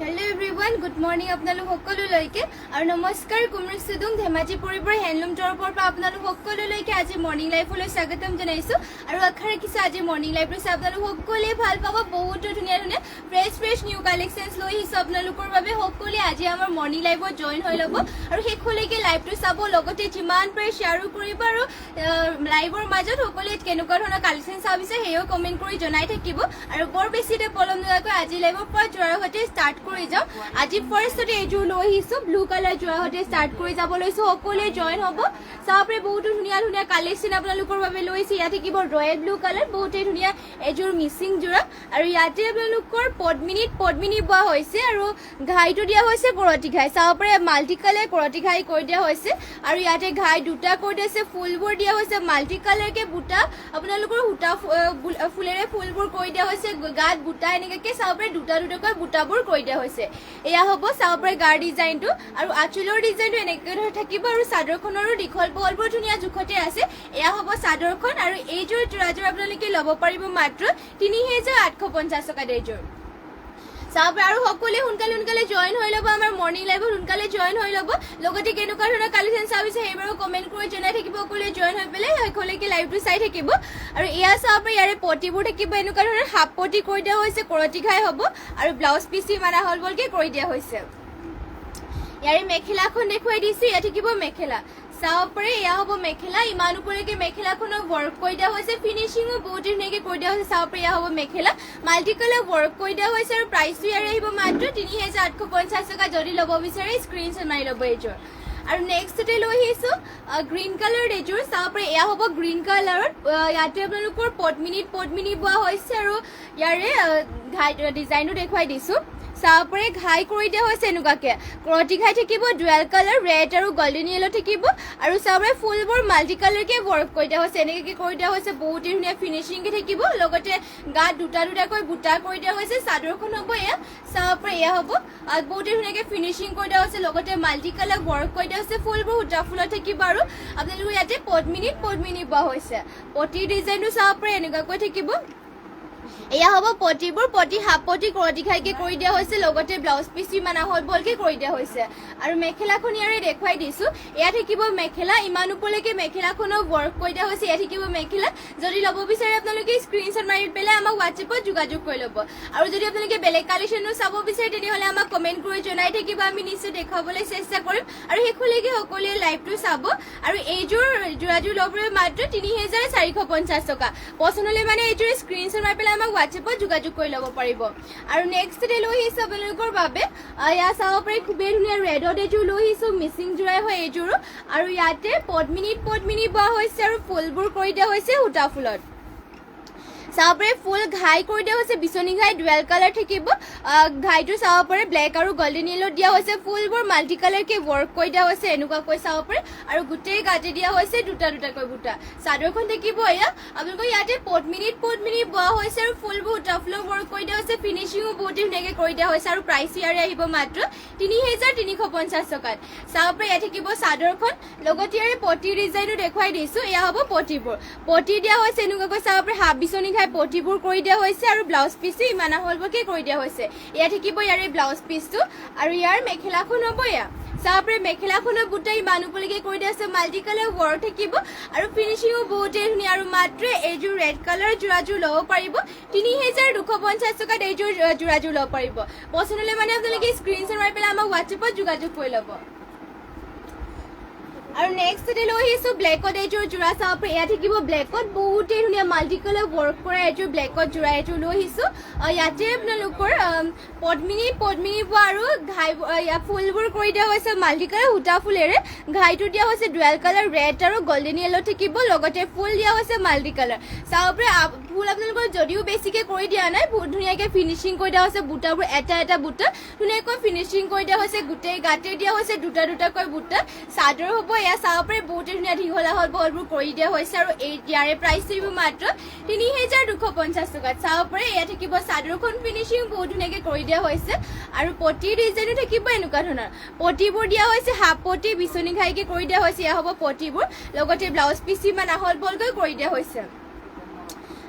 Hello everyone, good morning আপোনালোক সকলোলৈকে আৰু নমস্কাৰ কুমৰি সুদুং ধেমাজি পৰিবৰ হেণ্ডলুম টৰপৰ পৰা আপোনালোক সকলোলৈকে আজি মৰ্নিং লাইফলৈ স্বাগতম জনাইছো আৰু আশা ৰাখিছো আজি মৰ্নিং লাইফ ৰ আপোনালোক সকলোৱে ভাল পাব বহুত ধুনীয়া ধুনীয়া ফ্ৰেছ নিউ কালেকশনছ লৈ আহিছো আপোনালোকৰ বাবে সকলোৱে আজি আমাৰ মৰ্নিং লাইফত জয়েন হৈ ল'ব আৰু শেষলৈকে লাইভটো চাব লগতে যিমান পাৰে শ্বেয়াৰো কৰিব আৰু লাইভৰ মাজত সকলোৱে কেনেকুৱা ধৰণৰ কালেকশন চাবিছে হেও কমেন্ট কৰি জনাই থাকিব আৰু বৰ বেছিতে পলম নকৰাকৈ আজি লাইভৰ পৰা যোৱাৰ হতে ষ্টাৰ্ট কৰি যাও আজি ফাৰ্ষ্টতে এযোৰ লৈ আহিছো ব্লু কালাৰ যোৱাৰ হতে ষ্টাৰ্ট কৰি যাব লৈছো সকলোৱে জয়েন হ'ব চাপৰে বহুত ধুনীয়া ধুনীয়া কালেকশন আপোনালোকৰ বাবে লৈছে ইয়াতে কিব ৰয়েল ব্লু কালাৰ বহুত ধুনীয়া এযোৰ মিসিং জোৰা আৰু ইয়াতে আপোনালোকৰ পদ্মিনী বোৱা হৈছে আৰু ঘাইটো দিয়া হৈছে কৰতি ঘাই চাপৰে মাল্টি কালাৰ কৰতি ঘাই কৈ দিয়া হৈছে আৰু ইয়াতে ঘাই দুটা কৈ দিছে ফুলবোৰ দিয়া হৈছে মাল্টি কালাৰ কে বুটা আপোনালোকৰ হুটা ফুলেৰে ফুলবোৰ কৈ দিয়া হৈছে গাত বুটা এনেকৈ চাপৰে দুটা দুটাকৈ বুটাবোৰ কৈ দিয়া হৈছে এয়া হ'ব চাপৰে গাৰ ডিজাইনটো আৰু আঁচলৰ ডিজাইনটো এনেকৈ থাকিব আৰু চাদৰখনৰো দীঘল বহলবোৰ ধুনীয়া জোখতে আছে এয়া হ'ব চাদৰখন আৰু এইযোৰ যোৰাযোৰ আপোনালোকে ল'ব পাৰিব মাত্ৰ 3850 টকা এইযোৰ চাপৰে আৰু সকলোৱে সোনকালে জয়েন হৈ ল'ব আমাৰ মৰ্নিং লাইভত সোনকালে জয়েন হৈ ল'ব লগতে কেনেকুৱা ধৰণৰ কালেকশন চাবিছে সেইবোৰ কমেন্ট কৰি জনাই থাকিব সকলোৱে জয়েন হৈ পেলাই সকলোকে লাইভটো চাই থাকিব আৰু এয়া চাপৰে ইয়াৰে পটিবোৰ থাকিব এনেকুৱা ধৰণৰ হাফ পটি কৰি দিয়া হৈছে কৰতি ঘাই হ'ব আৰু ব্লাউজ পিচি মানা হল বলকে কৰি দিয়া হৈছে ইয়াৰে মেখেলাখন দেখুৱাই দিছো ইয়াত থাকিব মেখেলা চাপৰে এয়া হ'ব মেখেলা ইমান উপৰলৈকে মেখেলাখনক ৱৰ্ক কৰি দিয়া হৈছে ফিনিশিংও বহুত ধুনীয়াকৈ কৰি দিয়া হৈছে চাপৰে এয়া হ'ব মেখেলা মাল্টি কালাৰ ৱৰ্ক কৰি দিয়া হৈছে আৰু প্ৰাইচটো ইয়াৰে আহিব মাত্ৰ 3850 টকা যদি ল'ব বিচাৰে স্ক্ৰীনশ্বট মাৰি ল'ব এইযোৰ আৰু নেক্সটতে লৈ আহিছো গ্ৰীণ কালাৰ এযোৰ চাপৰে এয়া হ'ব গ্ৰীণ কালাৰত ইয়াতে আপোনালোকৰ পদ্মিনী বোৱা হৈছে আৰু ইয়াৰে ঘাই ডিজাইনটো দেখুৱাই দিছো চাপৰে ঘাই কৰি দিয়া হৈছে এনেকুৱাকে কৰতি ঘাই থাকিব ডুৱেল কালাৰ ৰেড আৰু গোল্ডেন ইয়েলো থাকিব আৰু চাপৰে ফুলবোৰ মাল্টি কালাৰকে ৱৰ্ক কৰি দিয়া হৈছে এনেকৈ কৰি দিয়া হৈছে বহুত ধুনীয়া ফিনিশিংকে থাকিব লগতে গাত দুটাকৈ বুটা কৰি দিয়া হৈছে চাদৰখন হ'ব এয়া চাপৰে এয়া হ'ব বহুত ধুনীয়াকৈ ফিনিশিং কৰি দিয়া হৈছে লগতে মাল্টি কালাৰ ৱৰ্ক কৰি দিয়া হৈছে ফুলবোৰ সূতা ফুলত থাকিব আৰু আপোনালোকৰ ইয়াতে পদ্মিনী বোৱা হৈছে পটিৰ ডিজাইনটো চাপৰে এনেকুৱাকৈ থাকিব এয়া হ'ব পটিবোৰ পটি হাফ পটি কৰতি ঘাইকে কৰি দিয়া হৈছে লগতে ব্লাউজ পিচি মানা হল বলকে কৰি দিয়া হৈছে আৰু মেখেলাখন ইয়াৰে দেখুৱাই দিছো এয়া থাকিব মেখেলা ইমান উপৰলৈকে মেখেলাখনক ৱৰ্ক কৰি দিয়া হৈছে এয়া থাকিব মেখেলা যদি ল'ব বিচাৰে আপোনালোকে স্ক্ৰীনশ্বট মাৰি পেলাই আমাক হোৱাটছএপত যোগাযোগ কৰি ল'ব আৰু যদি আপোনালোকে বেলেগ কালেকশ্যনো চাব বিচাৰে তেনেহ'লে আমাক কমেণ্ট কৰি জনাই থাকিব আমি নিশ্চয় দেখাবলৈ চেষ্টা কৰিম আৰু শেষলৈকে সকলোৱে লাইভটো চাব আৰু এইযোৰ যোৰাযোৰ ল'বলৈ মাত্ৰ 3450 টকা পচন্দ হ'লে মানে এইযোৰ স্ক্ৰীনশ্বট মাৰি পেলাই আমাক হোৱাটছএপত যোগাযোগ কৰি ল'ব পাৰিব আৰু নেক্সটতে লৈ আহিছো আপোনালোকৰ বাবে এয়া চাব পাৰি খুবেই ধুনীয়া ৰেডত এইযোৰ লৈ আহিছো মিচিং জোৰাই হয় এইযোৰো আৰু ইয়াতে পদ্মিনী বোৱা হৈছে আৰু ফুলবোৰ কৰি দিয়া হৈছে সূতা ফুলত চাপৰে ফুল ঘাই কৰি দিয়া হৈছে বিচনী ঘাই ডুৱেল কালাৰ থাকিব ঘাইটো চাব পাৰে ব্লেক আৰু গোল্ডেন ইয়েলো দিয়া হৈছে ফুলবোৰ মাল্টি কালাৰকে ৱৰ্ক কৰি দিয়া হৈছে এনেকুৱাকৈ চাব পাৰে আৰু গোটেই গাতে দিয়া হৈছে দুটাকৈ বুটা চাদৰখন থাকিব এয়া আপোনালোকৰ ইয়াতে পদ্মিনী বোৱা হৈছে আৰু ফুলবোৰ সূতা ফুলৰ ৱৰ্ক কৰি দিয়া হৈছে ফিনিচিঙো বহুত ধুনীয়াকৈ কৰি দিয়া হৈছে আৰু প্ৰাইচ ইয়াৰে আহিব মাত্ৰ 3350 টকাত চাব পাৰে ইয়াত থাকিব চাদৰখন লগতে ইয়াৰে পটিৰ ডিজাইনটো দেখুৱাই দিছো এয়া হ'ব পটিবোৰ পটি দিয়া হৈছে এনেকুৱাকৈ চাব পাৰে হাফ বিচনী পটিবোৰ কৰি দিয়া হৈছে আৰু ব্লাউজ পিচটো ইমান হলবকে কৰি দিয়া হৈছে এয়া থাকিব ইয়াৰে ব্লাউজ পিচটো আৰু ইয়াৰ মেখেলাখন হ'ব এয়া চাপৰে মেখেলাখনৰ বুটা ইমান উপৰলৈকে কৰি দিয়া আছে মাল্টি কালাৰ ৱৰ্ক থাকিব আৰু ফিনিচিঙো বহুতেই ধুনীয়া আৰু মাত্ৰ এইযোৰ ৰেড কালাৰ যোৰাযোৰ ল'ব পাৰিব 3250 টকাত এইযোৰ যোৰাযোৰ ল'ব পাৰিব পচন্দ হ'লে মানে আপোনালোকে স্ক্ৰীনশ্বট মাৰি পেলাই আমাক হোৱাটছএপত যোগাযোগ কৰি ল'ব আৰু নেক্সটতে লৈ আহিছো ব্লেকত এইযোৰ যোৰা চাব এয়া থাকিব ব্লেকত বহুতেই ধুনীয়া মাল্টি কালাৰ ৱৰ্ক কৰা এইযোৰ ব্লেকত যোৰা এইযোৰ লৈ আহিছো ইয়াতে আপোনালোকৰ পদ্মিনী বোৱা আৰু ঘাই ফুলবোৰ কৰি দিয়া হৈছে মাল্টি কালাৰ সূতা ফুলেৰে ঘাইটো দিয়া হৈছে ডুৱেল কালাৰ ৰেড আৰু গোল্ডেন ইয়েলো থাকিব লগতে ফুল দিয়া হৈছে মাল্টি কালাৰ চাব ফুল আপোনালোকৰ যদিও বেছিকৈ কৰি দিয়া নাই বহুত ধুনীয়াকৈ ফিনিচিং কৰি দিয়া হৈছে বুটাবোৰ এটা বুটা ধুনীয়াকৈ ফিনিচিং কৰি দিয়া হৈছে গোটেই গাতে দিয়া হৈছে দুটাকৈ বুটা চাদৰ হ'ব এয়া চাব পাৰে বহুত ধুনীয়া দীঘলা হল বলবোৰ কৰি দিয়া হৈছে আৰু ইয়াৰে প্ৰাইচ থাকিব মাত্ৰ 3250 টকাত চাব পাৰে এয়া থাকিব চাদৰখন ফিনিচিং বহুত ধুনীয়াকৈ কৰি দিয়া হৈছে আৰু পটিৰ ডিজাইনো থাকিব এনেকুৱা ধৰণৰ পটিবোৰ দিয়া হৈছে হাফ পটি বিচনী ঘাইকে কৰি দিয়া হৈছে এয়া হ'ব পটিবোৰ লগতে ব্লাউজ পিচ ইমান আহল বলকৈ কৰি দিয়া হৈছে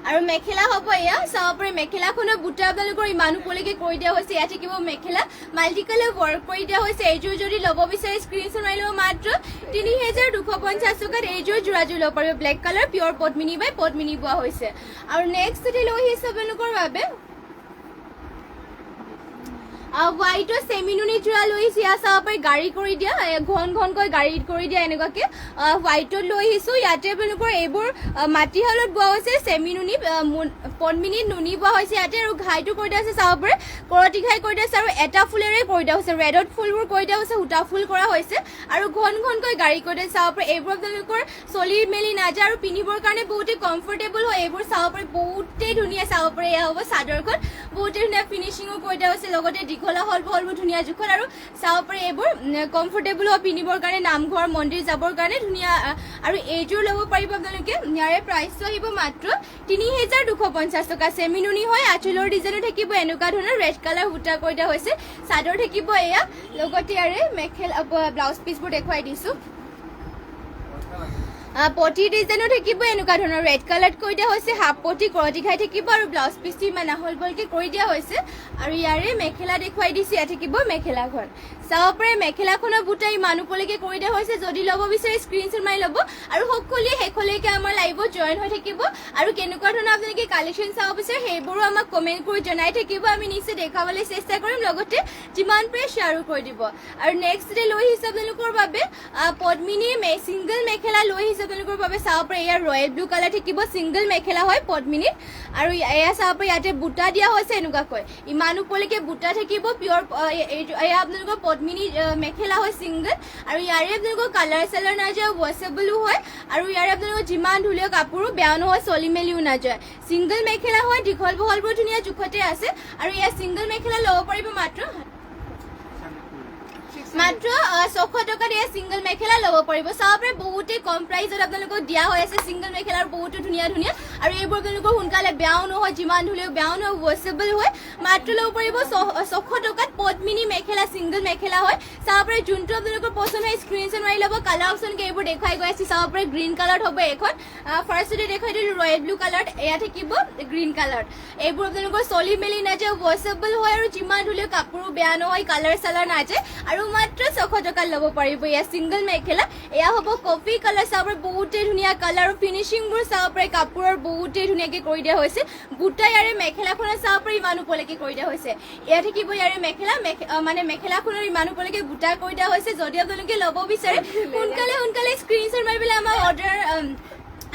আৰু মেখেলা হ'ব এয়া চাব পাৰে মেখেলাখনৰ বুটা আপোনালোকৰ ইমান ওপৰলৈকে কৰি দিয়া হৈছে ইয়াত থাকিব মেখেলা মাল্টি কালাৰ ৱৰ্ক কৰি দিয়া হৈছে এইযোৰ যদি ল'ব বিচাৰে স্ক্ৰীনশ্বট মাৰি ল'ব মাত্ৰ ৩,২৫০ টকাত এইযোৰ যোৰাযোৰ ল'ব পাৰিব ব্লেক কালাৰ পিয়ৰ পদ্মিনী বাই পদ্মিনী বোৱা হৈছে আৰু নেক্সট যদি লৈ আহিছে আপোনালোকৰ বাবে হোৱাইটৰ চেমিনুনি যোৰা লৈ আহিছোঁ ইয়াত চাব পাৰি গাড়ী কৰি দিয়া ঘন ঘনকৈ গাড়ী কৰি দিয়া এনেকুৱাকৈ হোৱাইটত লৈ আহিছোঁ ইয়াতে আপোনালোকৰ এইবোৰ মাটিশালত বোৱা হৈছে চেমিনুনি পদ্মিনীত নুনি বোৱা হৈছে ইয়াতে আৰু ঘাইটো কৰি দিয়া হৈছে চাব পাৰে কৰতি ঘাই কৰি দিয়া হৈছে আৰু এটা ফুলেৰে কৰি দিয়া হৈছে ৰেডত ফুলবোৰ কৰি দিয়া হৈছে সূতা ফুল কৰা হৈছে আৰু ঘন ঘনকৈ গাড়ী কৰি দিয়া চাব পাৰে এইবোৰ আপোনালোকৰ চলি মেলি নাযায় আৰু পিন্ধিবৰ কাৰণে বহুতেই কমফৰ্টেবল হয় এইবোৰ চাব পাৰে বহুতেই ধুনীয়া চাব পাৰে এয়া হ'ব চাদৰখন বহুতেই ধুনীয়া ফিনিচিঙো কৰি দিয়া হৈছে লগতে দীঘলা হল বহলবোৰ ধুনীয়া জোখত আৰু চাব পাৰে এইবোৰ কমফৰ্টেবল হয় পিন্ধিবৰ কাৰণে নামঘৰ মন্দিৰ যাবৰ কাৰণে ধুনীয়া আৰু এইযোৰ ল'ব পাৰিব আপোনালোকে ইয়াৰে প্ৰাইচটো আহিব মাত্ৰ ৩,২৫০ টকা চেমিনুনি হয় আঁচলৰ ডিজাইনো থাকিব এনেকুৱা ধৰণৰ ৰেড কালাৰ সূতা কৰি দিয়া হৈছে চাদৰ থাকিব এয়া লগতে ইয়াৰে মেখেলা ব্লাউজ পিচবোৰ দেখুৱাই দিছোঁ পটি ডিজাইনো থাকিব এনেকুৱা ধৰণৰ ৰেড কালাৰত কৰি দিয়া হৈছে হাফ পটি কৰতি খাই থাকিব আৰু ব্লাউজ পিচটো ইমান আহল বহলকৈ কৰি দিয়া হৈছে আৰু ইয়াৰে মেখেলা দেখুৱাই দিছোঁ ইয়াত থাকিব মেখেলাখন চাব পাৰে মেখেলাখনৰ বুটা ইমান ওপৰলৈকে কৰি দিয়া হৈছে যদি ল'ব বিচাৰে স্ক্ৰীনশ্বট মাৰি ল'ব আৰু সকলোৱে শেষলৈকে আমাৰ লাইভত জইন হৈ থাকিব আৰু কেনেকুৱা ধৰণৰ আপোনালোকে কালেকশ্যন চাব বিচাৰে সেইবোৰো আমাক কমেণ্ট কৰি জনাই থাকিব আমি নিশ্চয় দেখাবলৈ চেষ্টা কৰিম লগতে যিমান পাৰে শ্বেয়াৰো কৰি দিব আৰু নেক্সট ডে লৈ আহিছোঁ আপোনালোকৰ বাবে পদ্মিনী ছিংগল মেখেলা লৈ আহিছোঁ আপোনালোকৰ বাবে চাব পাৰে ইয়াৰ ৰয়েল ব্লু কালাৰ থাকিব ছিংগল মেখেলা হয় পদ্মিনীত আৰু এয়া চাব পাৰে ইয়াতে বুটা দিয়া হৈছে এনেকুৱাকৈ ইমান ওপৰলৈকে বুটা থাকিব পিয়ৰ এয়া আপোনালোকৰ পদ্মিনী মেখেলা হয় ছিংগল আৰু ইয়াৰে আপোনালোকৰ কালাৰ চালাৰ নাযায় ৱাছেবলো হয় আৰু ইয়াৰে আপোনালোকৰ যিমান ধুলেও কাপোৰো বেয়া নহয় চলি মেলিও নাযায় ছিংগল মেখেলা হয় দীঘল বহলবোৰ ধুনীয়া জোখতে আছে আৰু ইয়াৰ ছিংগল মেখেলা ল'ব পাৰিব মাত্ৰ ৬০০ টকাত এয়া ছিংগল মেখেলা ল'ব পাৰিব চাব পাৰে বহুতেই কম প্ৰাইচত আপোনালোকক দিয়া হৈ আছে ছিংগল মেখেলাৰ বহুতো ধুনীয়া ধুনীয়া আৰু এইবোৰ আপোনালোকৰ সোনকালে বেয়াও নহয় যিমান ধুলেও বেয়াও নহয় ৱাছেবল হয় মাত্ৰ ল'ব পাৰিব ৬০০ টকাত পদ্মিনী মেখেলা ছিংগল মেখেলা হয় চাব পাৰে যোনটো আপোনালোকৰ পচন্দ হয় স্ক্ৰীনশ্বট মাৰি ল'ব কালাৰ অপশ্যনকৈ এইবোৰ দেখুৱাই গৈ আছে চাব পাৰে গ্ৰীণ কালাৰত হ'ব এইখন ফাৰ্ষ্টতে দেখুৱাই দিলোঁ ৰয়েল ব্লু কালাৰত এয়া থাকিব গ্ৰীণ কালাৰত এইবোৰ আপোনালোকৰ চলি মেলি নাযায় ৱাছেবল হয় আৰু যিমান ধুলেও কাপোৰো বেয়া নহয় কালাৰ চালাৰ নাযায় আৰু মাত্ৰ ৬০০ টকাত ল'ব পাৰিব এয়া ছিংগল মেখেলা এয়া হ'ব কফি কালাৰ চাব পাৰে বহুতেই ধুনীয়া কালাৰ আৰু ফিনিচিংবোৰ চাব পাৰে কাপোৰৰ বহুতেই ধুনীয়াকৈ কৰি দিয়া হৈছে বুটা ইয়াৰে মেখেলাখনৰ চাব পাৰে ইমান ওপৰলৈকে কৰি দিয়া হৈছে এয়া থাকিব ইয়াৰে মেখেলা মানে মেখেলাখনৰ ইমান ওপৰলৈকে বুটা কৰি দিয়া হৈছে যদি আপোনালোকে ল'ব বিচাৰে সোনকালে স্ক্ৰীনশ্বট মাৰি পেলাই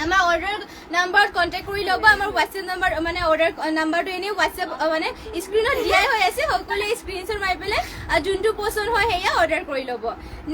আমাৰ অৰ্ডাৰ নাম্বাৰত কণ্টেক্ট কৰি ল'ব আমাৰ হোৱাটছএপ নাম্বাৰ মানে অৰ্ডাৰ নাম্বাৰটো এনেই হোৱাটছএপ মানে স্ক্ৰীণত দিয়াই হৈ আছে সকলোৱে স্ক্ৰীনশ্বট মাৰি পেলাই যোনটো পচন্দ হয় সেয়া অৰ্ডাৰ কৰি ল'ব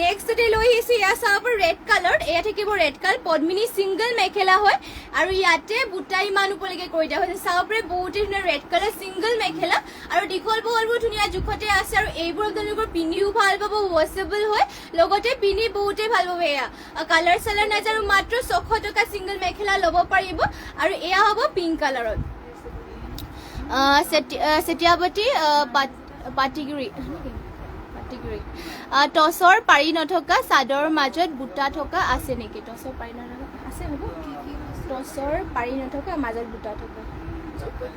নেক্সটতে লৈ আহিছোঁ এয়া চাব ৰেড কালাৰত এয়া থাকিব ৰেড কালাৰ পদ্মিনী ছিংগল মেখেলা হয় আৰু ইয়াতে বুটা ইমান ওপৰলৈকে কৰি দিয়া হৈছে চাব পাৰে বহুতেই ধুনীয়া ৰেড কালাৰ ছিংগল মেখেলা আৰু দীঘল বহলবোৰ ধুনীয়া জোখতে আছে আৰু এইবোৰ আপোনালোকৰ পিন্ধিও ভাল পাব ৱাছেবল হয় লগতে পিন্ধি বহুতেই ভাল পাব এয়া কালাৰ চালাৰ নাযায় আৰু মাত্ৰ ৬০০ টকা ছিংগল মেখেলা ল'ব পাৰিব আৰু এয়া হ'ব পিংক কালাৰত চেতিয়াপতি পাটিগুৰি টচৰ পাৰি নথকা চাদৰ মাজত বুটা থকা আছে নেকি টচৰ পাৰি নথকা আছে হ'ব টচৰ পাৰি নথকা মাজত বুটা থকা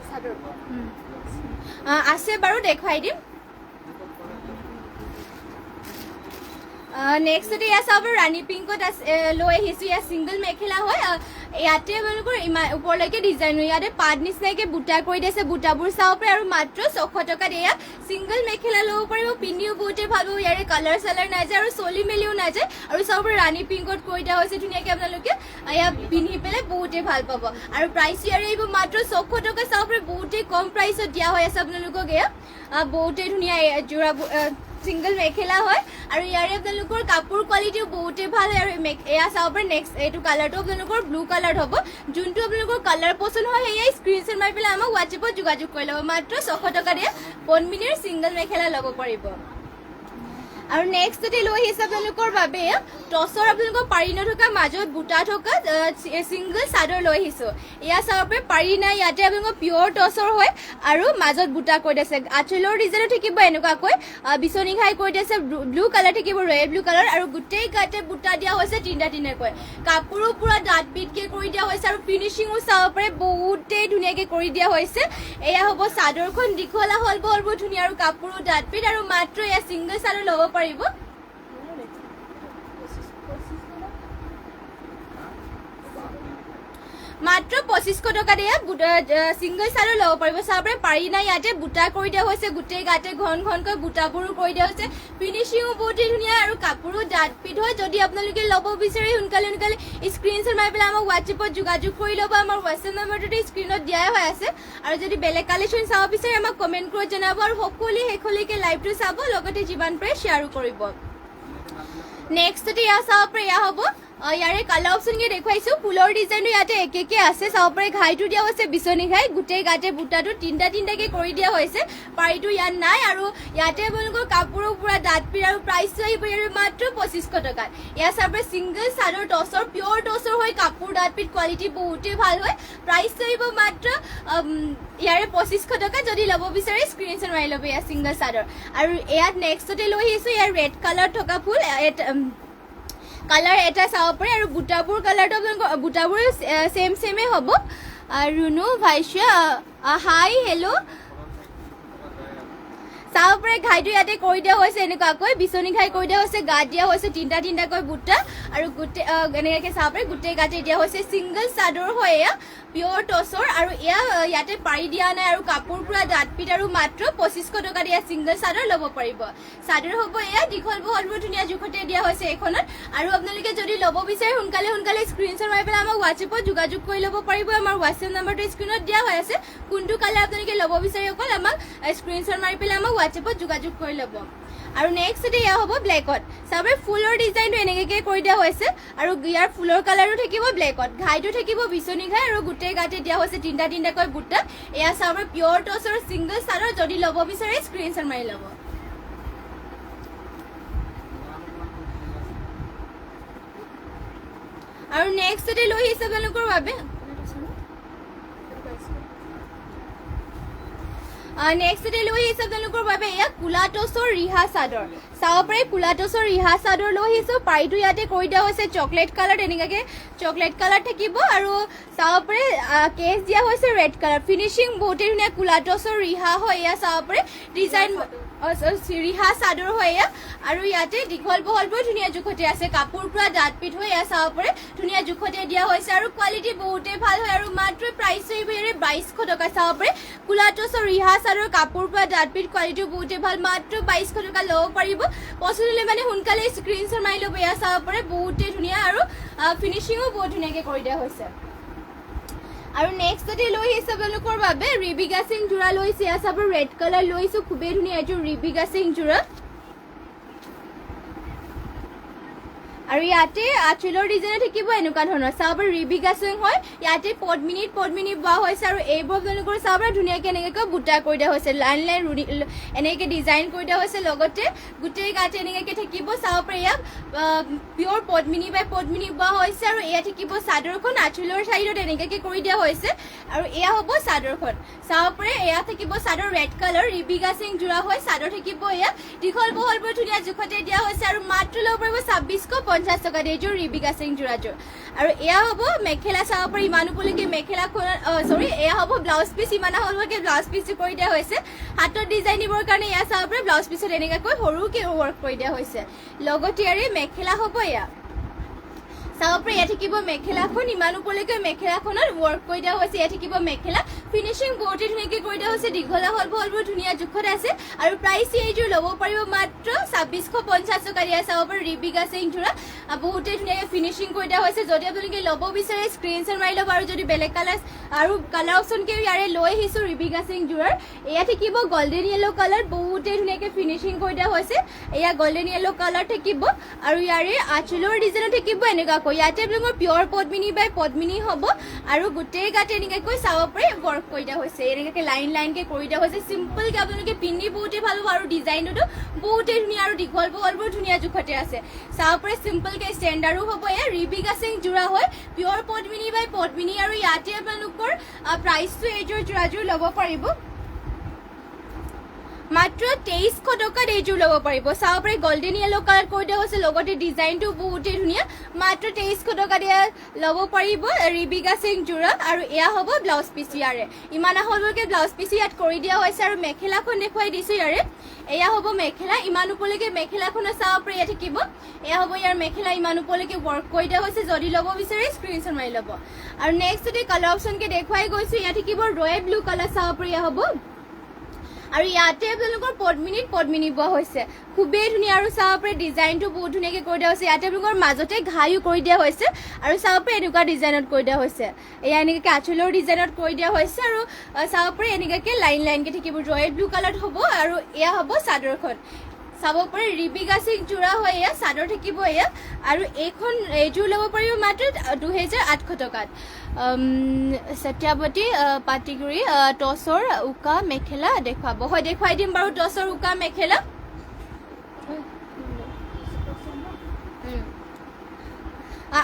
চাদৰ আছে বাৰু দেখুৱাই দিম নেক্সটতে এয়া চাব ৰাণী পিংকত লৈ আহিছোঁ এয়া ছিংগল মেখেলা হয় ইয়াতে আপোনালোকৰ ইমান ওপৰলৈকে ডিজাইন ইয়াতে পাত নিচিনাকৈ বুটা কৰি দিছে বুটাবোৰ চাব পাৰে আৰু মাত্ৰ ৬০০ টকাত এয়া ছিংগল মেখেলা ল'ব পাৰিব পিন্ধিও বহুতেই ভাল পাব ইয়াৰে কালাৰ চালাৰ নাযায় আৰু চলি মেলিও নাযায় আৰু চাব পাৰে ৰাণী পিংকত কৰি দিয়া হৈছে ধুনীয়াকৈ আপোনালোকে এয়া পিন্ধি পেলাই বহুতেই ভাল পাব আৰু প্ৰাইচ ইয়াৰে আহিব মাত্ৰ ৬০০ টকা চাব পাৰে বহুতেই কম প্ৰাইচত দিয়া হৈ আছে আপোনালোকক এয়া বহুতেই ধুনীয়া যোৰা ছিংগল মেখেলা হয় আৰু ইয়াৰে আপোনালোকৰ কাপোৰ কোৱালিটিও বহুতেই ভাল হয় আৰু এয়া চাব পাৰে নেক্সট এইটো কালাৰটো আপোনালোকৰ ব্লু কালাৰ হ'ব যোনটো আপোনালোকৰ কালাৰ পচন্দ হয় সেয়াই স্ক্ৰীনশ্বট মাৰি পেলাই আমাক হোৱাটছএপত যোগাযোগ কৰি ল'ব মাত্ৰ ৬০০ টকা দিয়ে পদ্মিনীৰ ছিংগল মেখেলা ল'ব পাৰিব আৰু নেক্সটতে লৈ আহিছে আপোনালোকৰ বাবে টচৰ আপোনালোকক পাৰি নথকা মাজত বুটা থকা ছিংগল চাদৰ লৈ আহিছোঁ এয়া চাব পাৰে পাৰি নাই ইয়াতে আপোনালোকৰ পিয়ৰ টচৰ হয় আৰু মাজত বুটা কৈ দিছে আঁচলৰ ডিজাইনো থাকিব এনেকুৱাকৈ বিচনী ঘাই কৈ দিছে ব্লু কালাৰ থাকিব ৰয়েল ব্লু কালাৰ আৰু গোটেই গাতে বুটা দিয়া হৈছে তিনিটাকৈ কাপোৰো পুৰা ডাঠ পিটকৈ কৰি দিয়া হৈছে আৰু ফিনিচিঙো চাব পাৰে বহুতেই ধুনীয়াকৈ কৰি দিয়া হৈছে এয়া হ'ব চাদৰখন দীঘলা হ'ল বৰ ধুনীয়া আৰু কাপোৰো ডাঠ পিট আৰু মাত্ৰ এয়া ছিংগল চাদৰ ল'ব পাৰিব মাত্ৰ 2500 টকা দিয়া ছিংগল চাদৰ ল'ব পাৰিব চাব পাৰে পাৰি নাই ইয়াতে বুটা কৰি দিয়া হৈছে গোটেই গাতে ঘনকৈ বুটাবোৰো কৰি দিয়া হৈছে ফিনিচিঙো বহুতেই ধুনীয়া আৰু কাপোৰো ডাঠ পিট হয় যদি আপোনালোকে ল'ব বিচাৰে সোনকালে স্ক্ৰীনশ্বট মাৰি পেলাই আমাক হোৱাটছএপত যোগাযোগ কৰি ল'ব আমাৰ হোৱাটছএপ নম্বৰটোতে স্ক্ৰীনত দিয়াই হৈ আছে আৰু যদি বেলেগ কালেকশ্যন চাব বিচাৰে আমাক কমেণ্ট কৰি জনাব আৰু সকলোৱে শেষলৈকে লাইভটো চাব লগতে যিমান পাৰে শ্বেয়াৰো কৰিব নেক্সট এয়া চাব পাৰে এয়া হ'ব ইয়াৰে কালাৰ অপশ্যনকে দেখুৱাইছো ফুলৰ ডিজাইনটো ইয়াতে একে আছে চাব পাৰে ঘাইটো দিয়া হৈছে বিচনী ঘাই গোটেই গাতে বুটাটো তিনিটাকৈ কৰি দিয়া হৈছে পাৰিটো ইয়াত নাই আৰু ইয়াতে আপোনালোকৰ কাপোৰো পুৰা ডাঠ পিট আৰু প্ৰাইচটো আহিব ইয়াৰ মাত্ৰ 2500 টকাত এয়া চাব পাৰে ছিংগল চাদৰ টচৰ পিয়ৰ টচৰ হয় কাপোৰ ডাঠ পিট কোৱালিটি বহুতেই ভাল হয় প্ৰাইচটো আহিব মাত্ৰ ইয়াৰে 2500 টকা যদি ল'ব বিচাৰে স্ক্ৰীনশ্বট মাৰি ল'ব এয়া ছিংগল চাদৰ আৰু ইয়াত নেক্সটতে লৈ আহিছোঁ ইয়াৰ ৰেড কালাৰ থকা ফুল কালাৰ এটা চাব পাৰে আৰু বুটাবোৰ কালাৰটো আপোনালোকৰ বুটাবোৰ চেমে হ'ব ৰুনু ভাইশ্যা হাই হেল্ল' চাব পাৰে ঘাইটো ইয়াতে কৰি দিয়া হৈছে এনেকুৱাকৈ বিচনী ঘাই কৰি দিয়া হৈছে গাত দিয়া হৈছে তিনিটাকৈ বুটা আৰু গোটেই এনেকৈ চাব পাৰে গোটেই গাতে দিয়া হৈছে ছিংগল চাদৰ হয় এয়া পিয়ৰ টচৰ আৰু এয়া ইয়াতে পাৰি দিয়া নাই আৰু কাপোৰ পুৰা ডাঠ পিট আৰু মাত্ৰ 2500 টকা দিয়া ছিংগল চাদৰ ল'ব পাৰিব চাদৰ হ'ব এয়া দীঘল বহলবোৰ ধুনীয়া জোখতে দিয়া হৈছে এইখনত আৰু আপোনালোকে যদি ল'ব বিচাৰে সোনকালে স্ক্ৰীনশ্বট মাৰি পেলাই আমাক হোৱাটছএপত যোগাযোগ কৰি ল'ব পাৰিব আমাৰ হোৱাটছএপ নম্বৰটো স্ক্ৰীনত দিয়া হৈ আছে কোনটো কালাৰ আপোনালোকে ল'ব বিচাৰে অকল আমাক স্ক্ৰীনশ্বট মাৰি পেলাই আমাক হোৱাটছএপত যোগাযোগ কৰি ল'ব আৰু নেক্সট এয়া হ'ব ব্লেকত চাব ফুলৰ ডিজাইনটো এনেকৈ কৰি দিয়া হৈছে আৰু ইয়াৰ ফুলৰ কালাৰো থাকিব ব্লেকত ঘাইটো থাকিব বিচনী ঘাই আৰু গোটেই গাতে দিয়া হৈছে তিনিটাকৈ বুটা এয়া চাব পিয়ৰ টচৰ ছিংগল চাদৰ যদি ল'ব বিচাৰে স্ক্ৰীনশ্বট মাৰি ল'ব আৰু নেক্সটতে লৈ আহিছে আপোনালোকৰ বাবে নেক্সটতে লৈ আহিছে আপোনালোকৰ বাবে এয়া কোলা টচৰ ৰিহা চাদৰ চাব পাৰে কোলা টচৰ ৰিহা চাদৰ লৈ আহিছোঁ পাৰিটো ইয়াতে কৰি দিয়া হৈছে চকলেট কালাৰ এনেকুৱাকৈ চকলেট কালাৰ থাকিব আৰু চাব পাৰে কেছ দিয়া হৈছে ৰেড কালাৰ ফিনিচিং বহুতেই ধুনীয়া কোলা টচৰ ৰিহা হয় এয়া চাব পাৰে ডিজাইন ৰিহা চাদৰ হয় এয়া আৰু ইয়াতে দীঘল বহলবোৰ ধুনীয়া জোখতে আছে কাপোৰ পুৰা ডাঠ পিট হৈ এয়া চাব পাৰে ধুনীয়া জোখতে দিয়া হৈছে আৰু কোৱালিটি বহুতেই ভাল হয় আৰু মাত্ৰ প্ৰাইচ আহিব ইয়াৰে 2200 টকা চাব পাৰে কোলা টচৰ ৰিহা চাদৰ কাপোৰ পুৰা ডাঠ পিট কোৱালিটিও বহুতেই ভাল মাত্ৰ 2200 টকা ল'ব পাৰিব পচন্দ হ'লে মানে সোনকালে স্ক্ৰীনশ্বট মাৰি ল'ব এয়া চাব পাৰে বহুতেই ধুনীয়া আৰু ফিনিচিঙো বহুত ধুনীয়াকৈ কৰি দিয়া হৈছে আৰু নেক্সটতে লৈ আহিছে আপোনালোকৰ বাবে ৰিবিগা সিং জোৰা লৈছে এয়া চাব ৰেড কালাৰ লৈছোঁ খুবেই ধুনীয়া এইটো ৰিবিগা সিং জোৰা আৰু ইয়াতে আঁচলৰ ডিজাইন থাকিব এনেকুৱা ধৰণৰ চাব ৰিবিগা সিং হয় ইয়াতে পদ্মিনী বোৱা হৈছে আৰু এইবোৰ আপোনালোকৰ চাব ধুনীয়াকৈ এনেকৈ বুটা কৰি দিয়া হৈছে লাইন এনেকৈ ডিজাইন কৰি দিয়া হৈছে লগতে গোটেই গাতে এনেকৈ থাকিব চাব পাৰে ইয়াক পিয়ৰ পদ্মিনী বোৱা হৈছে আৰু এয়া থাকিব চাদৰখন আঁচলৰ চাইডত এনেকৈ কৰি দিয়া হৈছে আৰু এয়া হ'ব চাদৰখন চাব পাৰে এয়া থাকিব চাদৰ ৰেড কালাৰ ৰিবিগা সিং জোৰা হয় চাদৰ থাকিব এয়া দীঘল বহলবোৰ ধুনীয়া জোখতে দিয়া হৈছে আৰু মাত্ৰ ল'ব পাৰিব 2650 টকা এইযোৰ ৰিবিগা সিং জোৰাযোৰ আৰু এয়া হ'ব মেখেলা চাব পাৰে ইমান উপলৈকে মেখেলাখন এয়া হ'ব ব্লাউজ পিচ ইমান হ'লকৈ ব্লাউজ পিচ কৰি দিয়া হৈছে হাতত ডিজাইন দিবৰ কাৰণে এয়া চাব পাৰে ব্লাউজ পিচত এনেকুৱাকৈ সৰুকৈ ৱৰ্ক কৰি দিয়া হৈছে লগতে ইয়াৰে মেখেলা হ'ব এয়া চাব পাৰে ইয়াত থাকিব মেখেলাখন ইমান উপলৈকে মেখেলাখনত ৱৰ্ক কৰি দিয়া হৈছে ইয়াত থাকিব মেখেলা ফিনিচিং বহুতেই ধুনীয়াকৈ কৰি দিয়া হৈছে দীঘলা বহলবোৰ ধুনীয়া জোখত আছে আৰু প্ৰাইচ এইযোৰ ল'ব পাৰিব মাত্ৰ 2650 টকা দিয়া চাব পাৰে ৰিবিগা সিং জোৰা বহুতেই ধুনীয়াকৈ ফিনিচিং কৰি দিয়া হৈছে যদি আপোনালোকে ল'ব বিচাৰে স্ক্ৰীনশ্বট মাৰি ল'ব আৰু যদি বেলেগ কালাৰ অপশ্যনকৈ ইয়াৰে লৈ আহিছোঁ ৰিবিগা সিং জোৰাৰ এয়া থাকিব গল্ডেন য়েল্ল' কালাৰ বহুতেই ধুনীয়াকৈ ফিনিচিং কৰি দিয়া হৈছে এয়া গল্ডেন য়েল্ল' কালাৰ থাকিব আৰু ইয়াৰে আঁচলৰ ডিজাইনো থাকিব এনেকুৱা ইয়াতে আপোনালোকৰ পিয়ৰ পদ্মিনী হ'ব আৰু গোটেই গাতে এনেকুৱাকৈ চাব পাৰে ৱৰ্ক ৱৰ্ক কৰি দিয়া হৈছে এনেকৈ লাইন লাইনকৈ কৰি দিয়া হৈছে চিম্পলকৈ আপোনালোকে পিন্ধি বহুতেই ভাল পাব আৰু ডিজাইনটোতো বহুতেই ধুনীয়া আৰু দীঘল বহলবোৰ ধুনীয়া জোখতে আছে চাব পাৰে চিম্পলকৈ ষ্টেণ্ডাৰ্ডো হ'ব এয়া ৰিবিকা সিং যোৰা হয় পিয়ৰ পদ্মিনী বাই পদ্মিনী আৰু ইয়াতে আপোনালোকৰ প্ৰাইচটো এইযোৰ যোৰাযোৰ ল'ব পাৰিব মাত্ৰ 2300 টকাত এইযোৰ ল'ব পাৰিব চাব পাৰে গোল্ডেন য়েলো কালাৰ কৰি দিয়া হৈছে লগতে ডিজাইনটো বহুতেই ধুনীয়া মাত্ৰ 2300 টকাত এয়া ল'ব পাৰিব ৰিবিকা সিং যোৰা আৰু এয়া হ'ব ব্লাউজ পিচ ইয়াৰে ইমান আহলকৈ ব্লাউজ পিচ ইয়াত কৰি দিয়া হৈছে আৰু মেখেলাখন দেখুৱাই দিছোঁ ইয়াৰে এয়া হ'ব মেখেলা ইমান ওপৰলৈকে মেখেলাখনো চাব পাৰে ইয়াত থাকিব এয়া হ'ব ইয়াৰ মেখেলা ইমান ওপৰলৈকে ৱৰ্ক কৰি দিয়া হৈছে যদি ল'ব বিচাৰে স্ক্ৰীনশ্বট মাৰি ল'ব আৰু নেক্সট যদি কালাৰ অপশ্যনকৈ দেখুৱাই গৈছোঁ ইয়াত থাকিব ৰয়েল ব্লু কালাৰ চাব পাৰে এয়া হ'ব আৰু ইয়াতে আপোনালোকৰ পদ্মিনী বোৱা হৈছে খুবেই ধুনীয়া আৰু চাব পাৰে ডিজাইনটো বহুত ধুনীয়াকৈ কৰি দিয়া হৈছে ইয়াতে আপোনালোকৰ মাজতে ঘাইও কৰি দিয়া হৈছে আৰু চাব পাৰে এনেকুৱা ডিজাইনত কৰি দিয়া হৈছে এয়া এনেকৈ আঁচলৰ ডিজাইনত কৰি দিয়া হৈছে আৰু চাব পাৰে এনেকুৱাকৈ লাইন লাইনকৈ থাকিব ৰয়েল ব্লু কালাৰত হ'ব আৰু এয়া হ'ব চাদৰখন চাব পাৰে ৰিবিকা সিং যোৰা হয় এয়া চাদৰ থাকিব এয়া আৰু এইযোৰ ল'ব পাৰিব মাত্ৰ 2800 টকাত সত্যাৱতী পাটিগুৰি টচৰ উকা মেখেলা দেখুৱাব হয় দেখুৱাই দিম বাৰু টচৰ উকা মেখেলা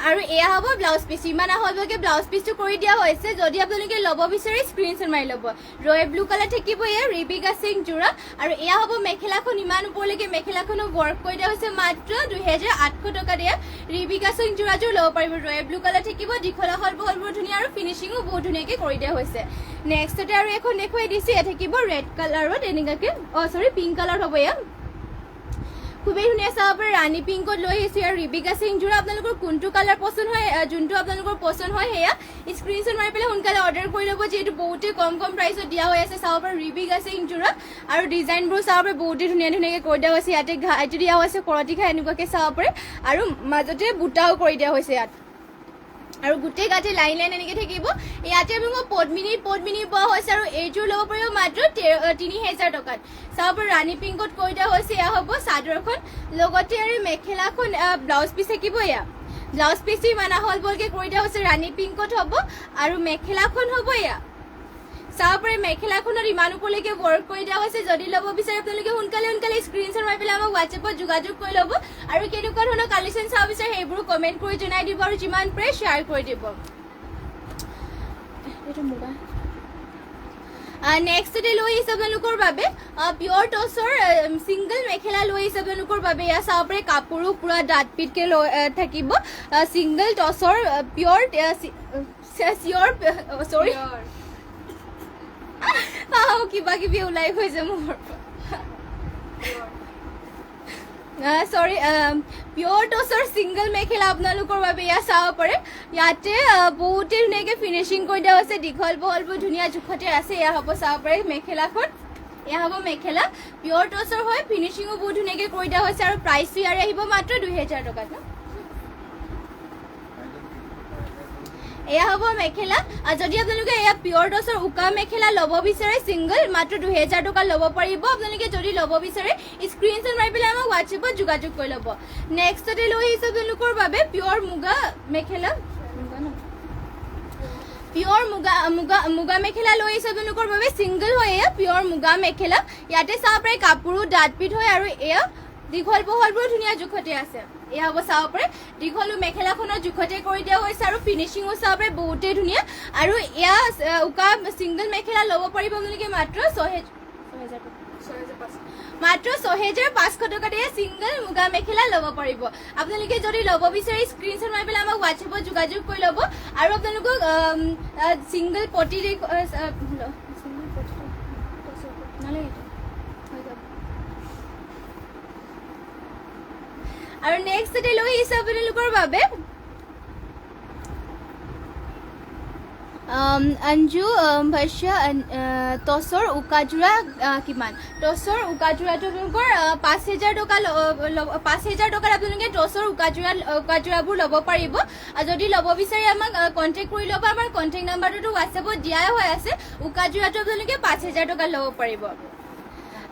আৰু এয়া হ'ব ব্লাউজ পিচ ইমান আহলকৈ ব্লাউজ পিচটো কৰি দিয়া হৈছে যদি আপোনালোকে ল'ব বিচাৰে স্ক্ৰীনশ্বট মাৰি ল'ব ৰয়েল ব্লু কালাৰ থাকিব এয়া ৰিবিকা সিং যোৰা আৰু এয়া হ'ব মেখেলাখন ইমান ওপৰলৈকে মেখেলাখনো ৱৰ্ক কৰি দিয়া হৈছে মাত্ৰ 2800 টকাত এয়া ৰিবিকা সিং যোৰাযোৰ ল'ব পাৰিব ৰয়েল ব্লু কালাৰ থাকিব দীঘল আহল বহলবোৰ ধুনীয়া আৰু ফিনিচিঙো বহুত ধুনীয়াকৈ কৰি দিয়া হৈছে নেক্সটতে আৰু এখন দেখুৱাই দিছোঁ এয়া থাকিব ৰেড কালাৰত এনেকুৱাকৈ পিংক কালাৰত হ'ব এয়া খুবেই ধুনীয়া চাব পাৰে ৰাণী পিংকত লৈ আহিছোঁ আৰু ৰিবিকা সিং যোৰা আপোনালোকৰ কোনটো কালাৰ পচন্দ হয় যোনটো আপোনালোকৰ পচন্দ হয় সেয়া স্ক্ৰীনশ্বট মাৰি পেলাই সোনকালে অৰ্ডাৰ কৰি ল'ব যিহেতু বহুতেই কম প্ৰাইচত দিয়া হৈ আছে চাব পাৰে ৰিবিকা সিং যোৰা আৰু ডিজাইনবোৰ চাব পাৰে বহুতেই ধুনীয়াকৈ কৰি দিয়া হৈছে ইয়াতে ঘাইটো দিয়া হৈছে কৰতি ঘাই এনেকুৱাকৈ চাব পাৰে আৰু মাজতে বুটাও কৰি দিয়া হৈছে ইয়াত আৰু গোটেই গাতে লাইন লাইন এনেকৈ থাকিব ইয়াতে আপোনালোকৰ পদ্মিনী পোৱা হৈছে আৰু এইযোৰ ল'ব পাৰিব মাত্ৰ 3000 টকাত চাব পাৰে ৰাণী পিংকত কৰি দিয়া হৈছে এয়া হ'ব চাদৰখন লগতে আৰু মেখেলাখন ব্লাউজ পিচ থাকিব এয়া ব্লাউজ পিচটো ইমান আহলকৈ কৰি দিয়া হৈছে ৰাণী পিংকত হ'ব আৰু মেখেলাখন হ'ব এয়া চাব পাৰে মেখেলাখনত ইমান ওপৰলৈকে ৱৰ্ক কৰি দিয়া হৈছে যদি ল'ব বিচাৰে আপোনালোকে সোনকালে স্ক্ৰীনশ্বট মাৰি পেলাই আমাক হোৱাটছএপত যোগাযোগ কৰি ল'ব আৰু কেনেকুৱা ধৰণৰ কালেকশ্যন চাব বিচাৰে সেইবোৰ কমেণ্ট কৰি জনাই দিব আৰু যিমান পাৰে শ্বেয়াৰ কৰি দিব নেক্সটতে লৈ আহিছে আপোনালোকৰ বাবে পিয়ৰ টচৰ ছিংগল মেখেলা লৈ আহিছে আপোনালোকৰ বাবে এয়া চাব পাৰে কাপোৰো পুৰা ডাঠপিটকৈ থাকিব ছিংগল টচৰ পিয়ৰ কিবা কিবি ওলাই গৈছে মোৰ পিয়ৰ টচৰ ছিংগল মেখেলা আপোনালোকৰ বাবে এয়া চাব পাৰে ইয়াতে বহুতেই ধুনীয়াকৈ ফিনিচিং কৰি দিয়া হৈছে দীঘল বহলবোৰ ধুনীয়া জোখতে আছে এয়া হ'ব চাব পাৰে মেখেলাখন এয়া হ'ব মেখেলা পিয়ৰ টচৰ হয় ফিনিচিঙো বহুত ধুনীয়াকৈ কৰি দিয়া হৈছে আৰু প্ৰাইচটো ইয়াৰে আহিব মাত্ৰ 2000 টকাত এয়া হ'ব মেখেলা যদি আপোনালোকে এয়া পিয়ৰ টচৰ উকা মেখেলা ল'ব বিচাৰে ছিংগল মাত্ৰ 2000 টকা ল'ব পাৰিব আপোনালোকে যদি ল'ব বিচাৰে স্ক্ৰীনশ্বট মাৰি পেলাই আমাক হোৱাটছএপত যোগাযোগ কৰি ল'ব নেক্সটতে লৈ আহিছে আপোনালোকৰ বাবে পিয়ৰ মুগা মেখেলা মুগা মেখেলা লৈ আহিছে আপোনালোকৰ বাবে ছিংগল হয় এয়া পিয়ৰ মুগা মেখেলা ইয়াতে চাব পাৰে কাপোৰো ডাঠপিট হয় আৰু এয়া দীঘল বহলবোৰ ধুনীয়া জোখতে আছে এয়া হ'ব চাব পাৰে দীঘলো মেখেলাখনৰ জোখতে কৰি দিয়া হৈছে আৰু ফিনিচিঙো চাব পাৰে বহুতেই ধুনীয়া আৰু এয়া উকা ছিংগল মেখেলা ল'ব পাৰিব আপোনালোকে মাত্ৰ 6500 টকাত এয়া ছিংগল মুগা মেখেলা ল'ব পাৰিব আপোনালোকে যদি ল'ব বিচাৰে স্ক্ৰীনশ্বট মাৰি পেলাই আমাক হোৱাটছএপত যোগাযোগ কৰি ল'ব আৰু আপোনালোকক ছিংগল পটি আৰু নেক্সটতে লৈ আহিছে আপোনালোকৰ বাবে অঞ্জু ভাষ্য টচৰ উকাযোৰা কিমান টচৰ উকাযোৰাটো আপোনালোকৰ 5000 টকা 5000 টকাত আপোনালোকে টচৰ উকাযোৰাবোৰ ল'ব পাৰিব আৰু যদি ল'ব বিচাৰে আমাক কণ্টেক্ট কৰি ল'ব আমাৰ কণ্টেক্ট নাম্বাৰটোতো হোৱাটছএপত দিয়াই হৈ আছে উকাযোৰাটো আপোনালোকে 5000 টকা ল'ব পাৰিব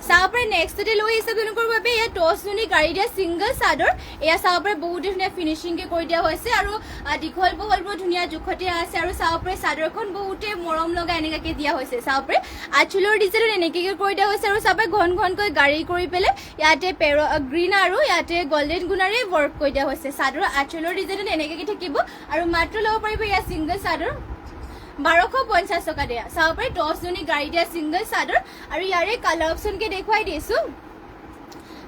চাওপৰে নেক্সটতে লৈ আহিছে আপোনালোকৰ বাবে এয়া টচ নুনি গাড়ী দিয়া সিংগল চাদৰ এয়া চাওপৰে বহুত ধুনীয়া ফিনিচিংকে কৰি দিয়া হৈছে আৰু দীঘল বহলবোৰ ধুনীয়া জোখতে আছে আৰু চাওপৰে চাদৰখন বহুতে মৰম লগা এনেকাকে দিয়া হৈছে চাওপৰে আঁচলৰ ডিজাইনত এনেকে কৰি দিয়া হৈছে আৰু চাওপৰে ঘন ঘনকৈ গাড়ী কৰি পেলাই ইয়াতে গ্ৰীণ আৰু ইয়াতে গোল্ডেন গুণাৰে ৱৰ্ক কৰি দিয়া হৈছে চাদৰ আঁচলৰ ডিজাইনত এনেকে থাকিব আৰু মাত্ৰ ল'ব পাৰিব এয়া সিংগল চাদৰ 1250 টকা দিয়া চাওপৰে টচ নুনি গাড়ী দিয়া সিংগল চাদৰ আৰু ইয়াৰে কালাৰ অপশনকে দেখুৱাই দিছো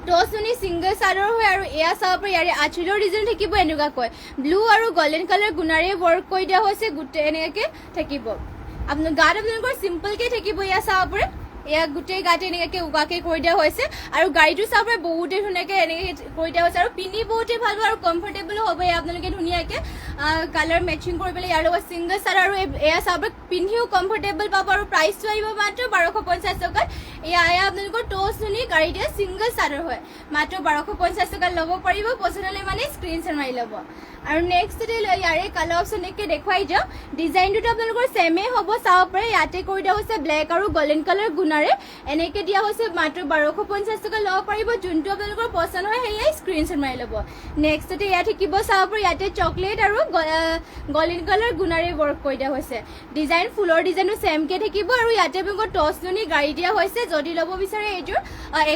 টচ নুনি সিংগল চাদৰ হয় আৰু এয়া চাওপৰে ইয়াৰে আঁচলৰ ডিজাইন থাকিব এনেকুৱাকৈ ব্লু আৰু গোল্ডেন কালাৰ গুণাৰে ৱৰ্ক কৰি দিয়া হৈছে গোটেই এনেকে থাকিব আপোনাৰ গাত আপোনালোকৰ সিম্পলকে থাকিব এয়া চাওপৰে এয়া গোটেই গাতে এনেকে উগাকে কৰি দিয়া হৈছে আৰু গাড়ীটো চাওপৰে বহুতে ধুনীয়াকে এনেকে কৰি দিয়া হৈছে আৰু পিন্ধি বহুতে ভাল আৰু কমফৰ্টেবল হ'ব আপোনালোকে ধুনীয়াকে কালাৰ মেচিং কৰি পেলাই ইয়াৰ লগত সিংগল চাদৰ আৰু এয়া চাওপৰে পিন্ধিও কমফৰ্টেবল পাব আৰু প্ৰাইচটো আহিব মাত্ৰ 1250 টকাত এয়া আপোনালোকৰ টচ নুনি গাড়ী দিয়া সিংগল চাদৰ হয় মাত্ৰ 1250 টকাত ল'ব পাৰিব পছন্দ হ'লে মানে স্ক্ৰীনশ্বট মাৰি ল'ব আৰু নেক্সটতে ইয়াৰে কালাৰ অপশন একে দেখুৱাই যাওঁ ডিজাইনটো আপোনালোকৰ সেমে হ'ব চাওপৰে ইয়াতে কৰি দিয়া হৈছে ব্লেক আৰু গোল্ডেন কালাৰ গুণাৰে এনেকে দিয়া হৈছে মাত্ৰ 1250 টকা ল'ব পাৰিব যোনটো আপোনালোকৰ পছন্দ হয় সেয়াই স্ক্ৰীনশ্বট মাৰি ল'ব নেক্সটতে ইয়াত থাকিব চাওপৰে ইয়াতে চকলেট আৰু গোল্ডেন কালাৰ গুণাৰে ৱৰ্ক কৰি দিয়া হৈছে ডিজাইন ফুলৰ ডিজাইনটো সেমকে থাকিব আৰু ইয়াতে আপোনালোকৰ টচ নুনি গাড়ী দিয়া হৈছে যদি ল'ব বিচাৰে এইযোৰ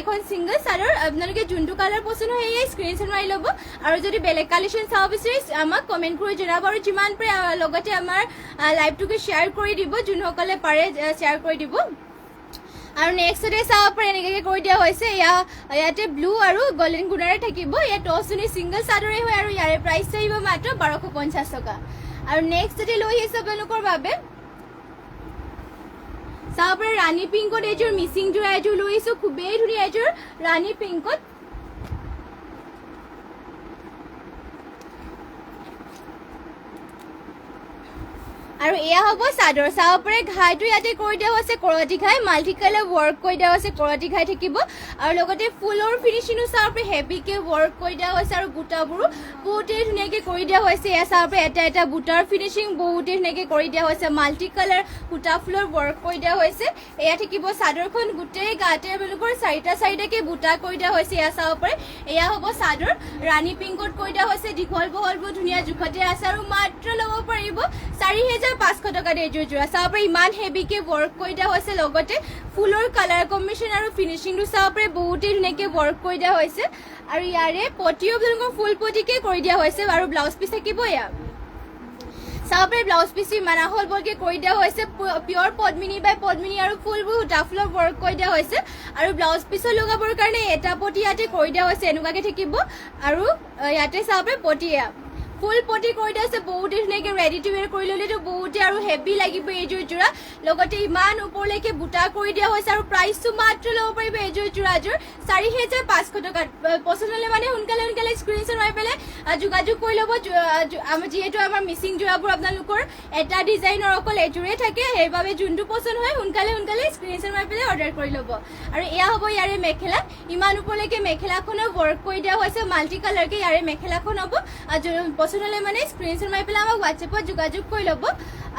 এখন সিংগল চাদৰ আপোনালোকে যোনটো কালাৰ পছন্দ হয় সেয়াই স্ক্ৰীনশ্বট মাৰি ল'ব আৰু যদি বেলেগ কালেকশ্যন চাব বিচাৰে আমাক কমেন্ট কৰি জনাব আৰু যিমান পাৰে লগতে আমাৰ লাইভটোকে শ্বেয়াৰ কৰি দিব যোনসকলে পাৰে শ্বেয়াৰ কৰি দিব আৰু নেক্সটতে চাওপৰে এনেকে কৰি দিয়া হৈছে ইয়াতে ব্লু আৰু গোল্ডেন গুণাৰে থাকিব ইয়া টচ নুনি সিংগল চাদৰে হয় আৰু ইয়াৰে প্ৰাইচ আহিব মাত্ৰ 1250 টকা আৰু নেক্সটতে লৈ আহিছে আপোনালোকৰ বাবে চাওপৰে ৰাণী পিংকত এযোৰ মিচিং যোৰা এযোৰ লৈ আহিছো খুবেই ধুনীয়া এযোৰ ৰাণী পিংকত আৰু এয়া হ'ব চাদৰ চাওপৰে ঘাইটো ইয়াতে কৰি দিয়া হৈছে কৰতি ঘাই মাল্টি কালাৰ ৱৰ্ক কৰি দিয়া হৈছে কৰতি ঘাই থাকিব আৰু লগতে ফুলৰ ফিনিচিংটো চাওপৰে হেভিকে ৱৰ্ক কৰি দিয়া হৈছে আৰু বুটাবোৰো বহুতে ধুনীয়াকে কৰি দিয়া হৈছে এয়া চাওপৰে এটা বুটাৰ ফিনিচিং বহুতে ধুনীয়াকে কৰি দিয়া হৈছে মাল্টি কালাৰ বুটা ফুলৰ ৱৰ্ক কৰি দিয়া হৈছে এয়া থাকিব চাদৰখন গোটেই গাতে আপোনালোকৰ চাৰিটাকে বুটা কৰি দিয়া হৈছে এয়া চাওপৰে এয়া হ'ব চাদৰ ৰাণী পিংকত কৰি দিয়া হৈছে দীঘল বহলবোৰ ধুনীয়া জোখতে আছে আৰু মাত্ৰ ল'ব পাৰিব 4500 টকা এযোৰ যোৰা চাওপৰে ইমান হেভিকে ৱৰ্ক কৰি দিয়া হৈছে লগতে ফুলৰ কালাৰ কম্বিনেশ্যন আৰু ফিনিচিংটো চাওপৰে বহুতে ধুনীয়াকে ৱৰ্ক কৰি দিয়া হৈছে আৰু ইয়াৰে পটিও আপোনালোকৰ ফুল পটিকে কৰি দিয়া হৈছে আৰু ব্লাউজ পিচ থাকিব এয়া চাওপৰে ব্লাউজ পিচ ইমান আহল বলকে কৰি দিয়া হৈছে পিয়ৰ পদ্মিনী বাই পদ্মিনী আৰু ফুলবোৰ ডাফলৰ ৱৰ্ক কৰি দিয়া হৈছে আৰু ব্লাউজ পিচৰ লগাবৰ কাৰণে এটা পটি ইয়াতে কৰি দিয়া হৈছে এনেকুৱাকে থাকিব আৰু ইয়াতে চাওপৰে পটি ফুল পটি কৰি দিয়া হৈছে বহুতে ধুনীয়াকে ৰেডি টু ৱেৰ কৰি ল'লেতো বহুতে আৰু হেভি লাগিব এইযোৰ যোৰা লগতে ইমান ওপৰলৈকে বুটা কৰি দিয়া হৈছে আৰু প্ৰাইচটো মাত্ৰ ল'ব পাৰিব এইযোৰ যোৰাযোৰ 4500 টকাত পছন্দ হ'লে মানে সোনকালে স্ক্ৰীনশ্বট মাৰি পেলাই যোগাযোগ কৰি ল'ব যিহেতু আমাৰ মিচিং যোৰাবোৰ আপোনালোকৰ এটা ডিজাইনৰ অকল এযোৰে থাকে সেইবাবে যোনটো পছন্দ হয় সোনকালে স্ক্ৰীনশ্বট মাৰি পেলাই অৰ্ডাৰ কৰি ল'ব আৰু এয়া হ'ব ইয়াৰে মেখেলা ইমান ওপৰলৈকে মেখেলাখনৰ ৱৰ্ক কৰি দিয়া হৈছে মাল্টি কালাৰকে ইয়াৰে মেখেলাখন হ'ব পছন্দ হ'লে মানে স্ক্ৰীনশ্বট মাৰি পেলাই আমাক হোৱাটছএপত যোগাযোগ কৰি ল'ব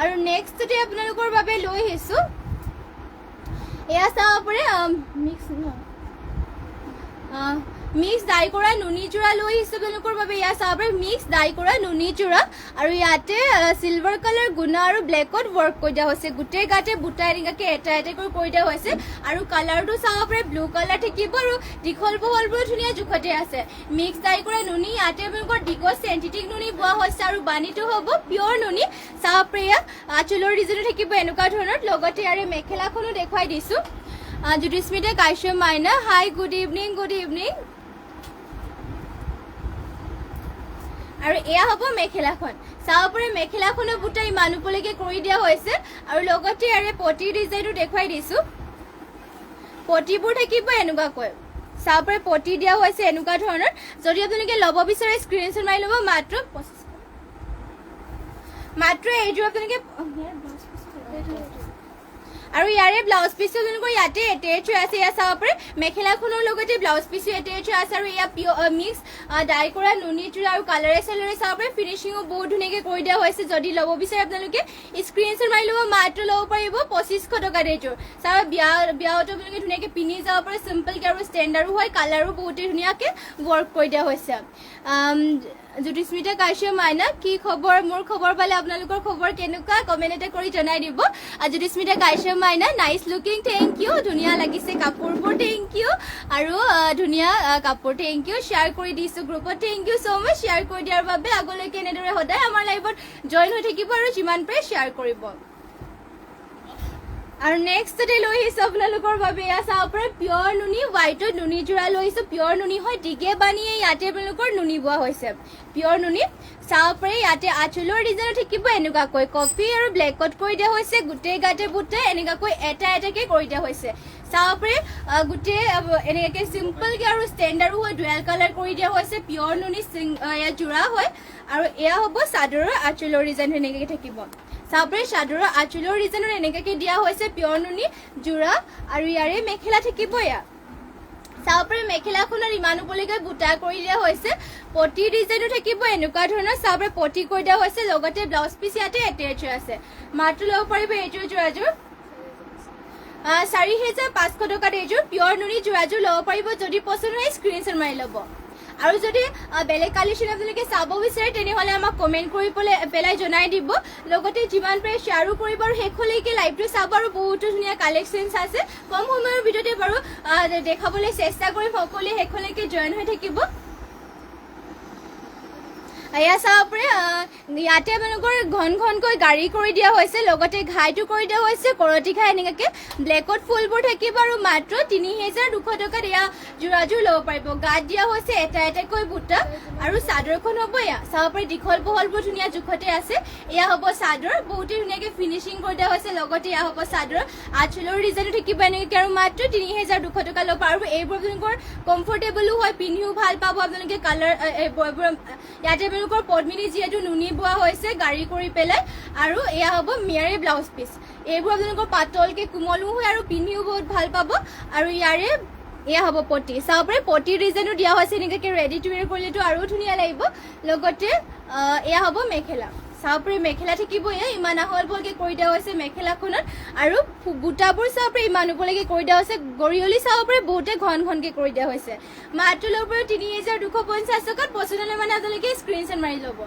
আৰু নেক্সটতে আপোনালোকৰ বাবে লৈ আহিছো এয়া চাওপৰে মিক্স ডাই কৰা নুনি যোৰা লৈ আহিছো আপোনালোকৰ বাবে এয়া চাওপৰে মিক্স ডাই কৰা নুনি যোৰা আৰু ইয়াতে সিলভাৰ কালাৰ গুণা আৰু ব্লেকত ৱৰ্ক কৰি দিয়া হৈছে গোটেই গাতে বুটা এনেকাকে এটা কৰি দিয়া হৈছে আৰু কালাৰটো চাওপৰে ব্লু কালাৰ থাকিব আৰু দীঘল বহলবোৰ ধুনীয়া জোখতে আছে মিক্স ডাই কৰা নুনি ইয়াতে আপোনালোকৰ দীঘল চেণ্টিটিক নুনি বোৱা হৈছে আৰু বাণীটো হ'ব পিয়ৰ নুনি চাওপৰে আঁচলৰ ডিজাইনো থাকিব এনেকুৱা ধৰণৰ লগতে ইয়াৰে মেখেলাখনো দেখুৱাই দিছো জ্যোতিস্মিতা কাশ্যপ মাইনা হাই গুড ইভিনিং আৰু এয়া হ'ব মেখেলাখন চাওপৰে মেখেলাখনৰ বুটা ইমান ওপৰলৈকে কৰি দিয়া হৈছে আৰু লগতে ইয়াৰে পটি ডিজাইনটো দেখুৱাই দিছো পটিবোৰ থাকিব এনেকুৱাকৈ চাওপৰে পটি দিয়া হৈছে এনেকুৱা ধৰণৰ যদি আপোনালোকে ল'ব বিচাৰে স্ক্ৰীনশ্বট মাৰি ল'ব মাত্ৰ এইযোৰ আপোনালোকে আৰু ইয়াৰে ব্লাউজ পিচটো যেনেকৈ ইয়াতে এটেচ হৈ আছে, ইয়াত চাব পাৰে মেখেলাখনৰ লগতে ব্লাউজ পিচো এটেচ হৈ আছে। আৰু এয়া মিক্স ডাই কৰা নুনি যোৰা আৰু কালাৰে চালাৰে চাব পাৰে। ফিনিচিঙো বহুত ধুনীয়াকৈ কৰি দিয়া হৈছে। যদি ল'ব বিচাৰে আপোনালোকে স্ক্ৰীনশ্বট মাৰি ল'ব, মাত্ৰ ল'ব পাৰিব 2500 টকাত এইযোৰ। চাব বিয়াতো আপোনালোকে ধুনীয়াকৈ পিন্ধি যাব পাৰে, চিম্পলকৈ আৰু ষ্টেণ্ডাৰ্ডো হয়, কালাৰো বহুতেই ধুনীয়াকৈ ৱৰ্ক কৰি দিয়া হৈছে। জ্যোতিস্মিতা কাশ্যপ মাইনা, কি খবৰ? মোৰ খবৰ পালে আপোনালোকৰ খবৰ কেনেকুৱা কমেণ্ট এটা কৰি জনাই দিব। জ্যোতিস্মিতা কাশ্যপ মাইনা, নাইচ লুকিং, থেংক ইউ, ধুনীয়া লাগিছে কাপোৰবোৰ, থেংক ইউ। আৰু ধুনীয়া কাপোৰ, থেংক ইউ। শ্বেয়াৰ কৰি দিছোঁ গ্ৰুপত, thank you so' much share কৰি দিয়াৰ বাবে। আগলৈকে এনেদৰে সদায় আমাৰ লাইভত জইন হৈ থাকিব আৰু যিমান পাৰে শ্বেয়াৰ কৰিব। আৰু নেক্সটতে লৈ আহিছোঁ আপোনালোকৰ বাবে, এয়া চাব পাৰে পিয়ৰ নুনি, হোৱাইটত নুনি যোৰা লৈ আহিছোঁ। পিয়ৰ নুনি হয়, দিগে বানিয়ে ইয়াতে আপোনালোকৰ নুনি বোৱা হৈছে। পিয়ৰ নুনি চাব পাৰে, ইয়াতে আঁচলৰ ডিজাইনো থাকিব এনেকুৱাকৈ কফি আৰু ব্লেকত কৰি দিয়া হৈছে। গোটেই গাতে বুটে এনেকুৱাকৈ এটা এটাকৈ কৰি দিয়া হৈছে। চাব পাৰে গোটেই এনেকুৱাকৈ চিম্পলকৈ আৰু ষ্টেণ্ডাৰ্ডো হয়, ডুৱেল কালাৰ কৰি দিয়া হৈছে। পিয়ৰ নুনি এয়া যোৰা হয়। আৰু এয়া হ'ব চাদৰৰ আঁচলৰ ডিজাইন এনেকৈ থাকিব। চাব পাৰে চাদৰৰ আঁচলৰ ডিজাইনৰ এনেকুৱাকৈ দিয়া হৈছে পিয়ৰ নুনি যোৰা। আৰু ইয়াৰে মেখেলা থাকিব। এয়া চাব পাৰে মেখেলাখনৰ ইমান ওপৰলৈকে বুটা কৰি দিয়া হৈছে। পটি ডিজাইনো থাকিব এনেকুৱা ধৰণৰ, চাব পাৰে পটি কৰি দিয়া হৈছে। লগতে ব্লাউজ পিচ ইয়াতে এটেচ হৈ আছে। মাত্ৰ ল'ব পাৰিব এইযোৰ যোৰাযোৰ 4500 টকাত। এইযোৰ পিয়ৰ নুনি যোৰাযোৰ ল'ব পাৰিব। যদি পচন্দ হয় স্ক্ৰীনশ্বট মাৰি ল'ব। আৰু যদি বেলেগ কালেকশ্যন আপোনালোকে চাব বিচাৰে তেনেহ'লে আমাক কমেণ্ট কৰি পেলাই জনাই দিব। লগতে যিমান পাৰে শ্বেয়াৰো কৰিব আৰু শেষলৈকে লাইভটো চাব। আৰু বহুতো ধুনীয়া কালেকশ্যনছ আছে, কম সময়ৰ ভিতৰতে বাৰু দেখাবলৈ চেষ্টা কৰিম। সকলোৱে শেষলৈকে জইন হৈ থাকিব। এয়া চাব পাৰে ইয়াতে আপোনালোকৰ ঘনকৈ গাড়ী কৰি দিয়া হৈছে। লগতে ঘাইটো কৰি দিয়া হৈছে, কৰতি ঘাই এনেকুৱাকৈ ব্লেকত ফুলবোৰ থাকিব। আৰু মাত্ৰ 3200 টকাত এয়া যোৰাযোৰ ল'ব পাৰিব। গাত দিয়া হৈছে এটা এটাকৈ বুটা। আৰু চাদৰখন হ'ব এয়া চাব পাৰে দীঘল বহলবোৰ ধুনীয়া জোখতে আছে। এয়া হ'ব চাদৰ, বহুতেই ধুনীয়াকৈ ফিনিচিং কৰি দিয়া হৈছে। লগতে এয়া হ'ব চাদৰ আঁচলৰ ডিজাইনো থাকিব এনেকৈ। আৰু মাত্ৰ 3200 টকা ল'ব। আৰু এইবোৰ আপোনালোকৰ কমফৰ্টেবলো হয়, পিন্ধিও ভাল পাব আপোনালোকে। কালাৰ ইয়াতে পদ্মিনী যিহেতু নুনি বোৱা হৈছে গাড়ী কৰি পেলাই। আৰু এয়া হ'ব মিয়াৰে ব্লাউজ পিচ। এইবোৰ আপোনালোকৰ পাতলকে কোমলো হয় আৰু পিন্ধিও বহুত ভাল পাব। আৰু ইয়াৰে এয়া হ'ব পটি, চাব পাৰে পটি ডিজাইনো দিয়া হৈছে এনেকুৱাকৈ। ৰেডি টু ৱেৰ কৰিলেতো আৰু ধুনীয়া লাগিব। লগতে এয়া হ'ব মেখেলা, চাব পাৰে মেখেলা থাকিব। এয়া ইমান আহল বহলকৈ কৰি দিয়া হৈছে মেখেলাখনত। আৰু বুটাবোৰ চাব পাৰে ইমান ওপৰলৈকে কৰি দিয়া হৈছে। গৰিয়লি চাব পাৰে বহুতে ঘনকৈ কৰি দিয়া হৈছে। মাত্ৰ ল'ব পাৰে 3250 টকাত। পচন্দ হ'লে মানে আপোনালোকে স্ক্ৰীনশ্বট মাৰি ল'ব।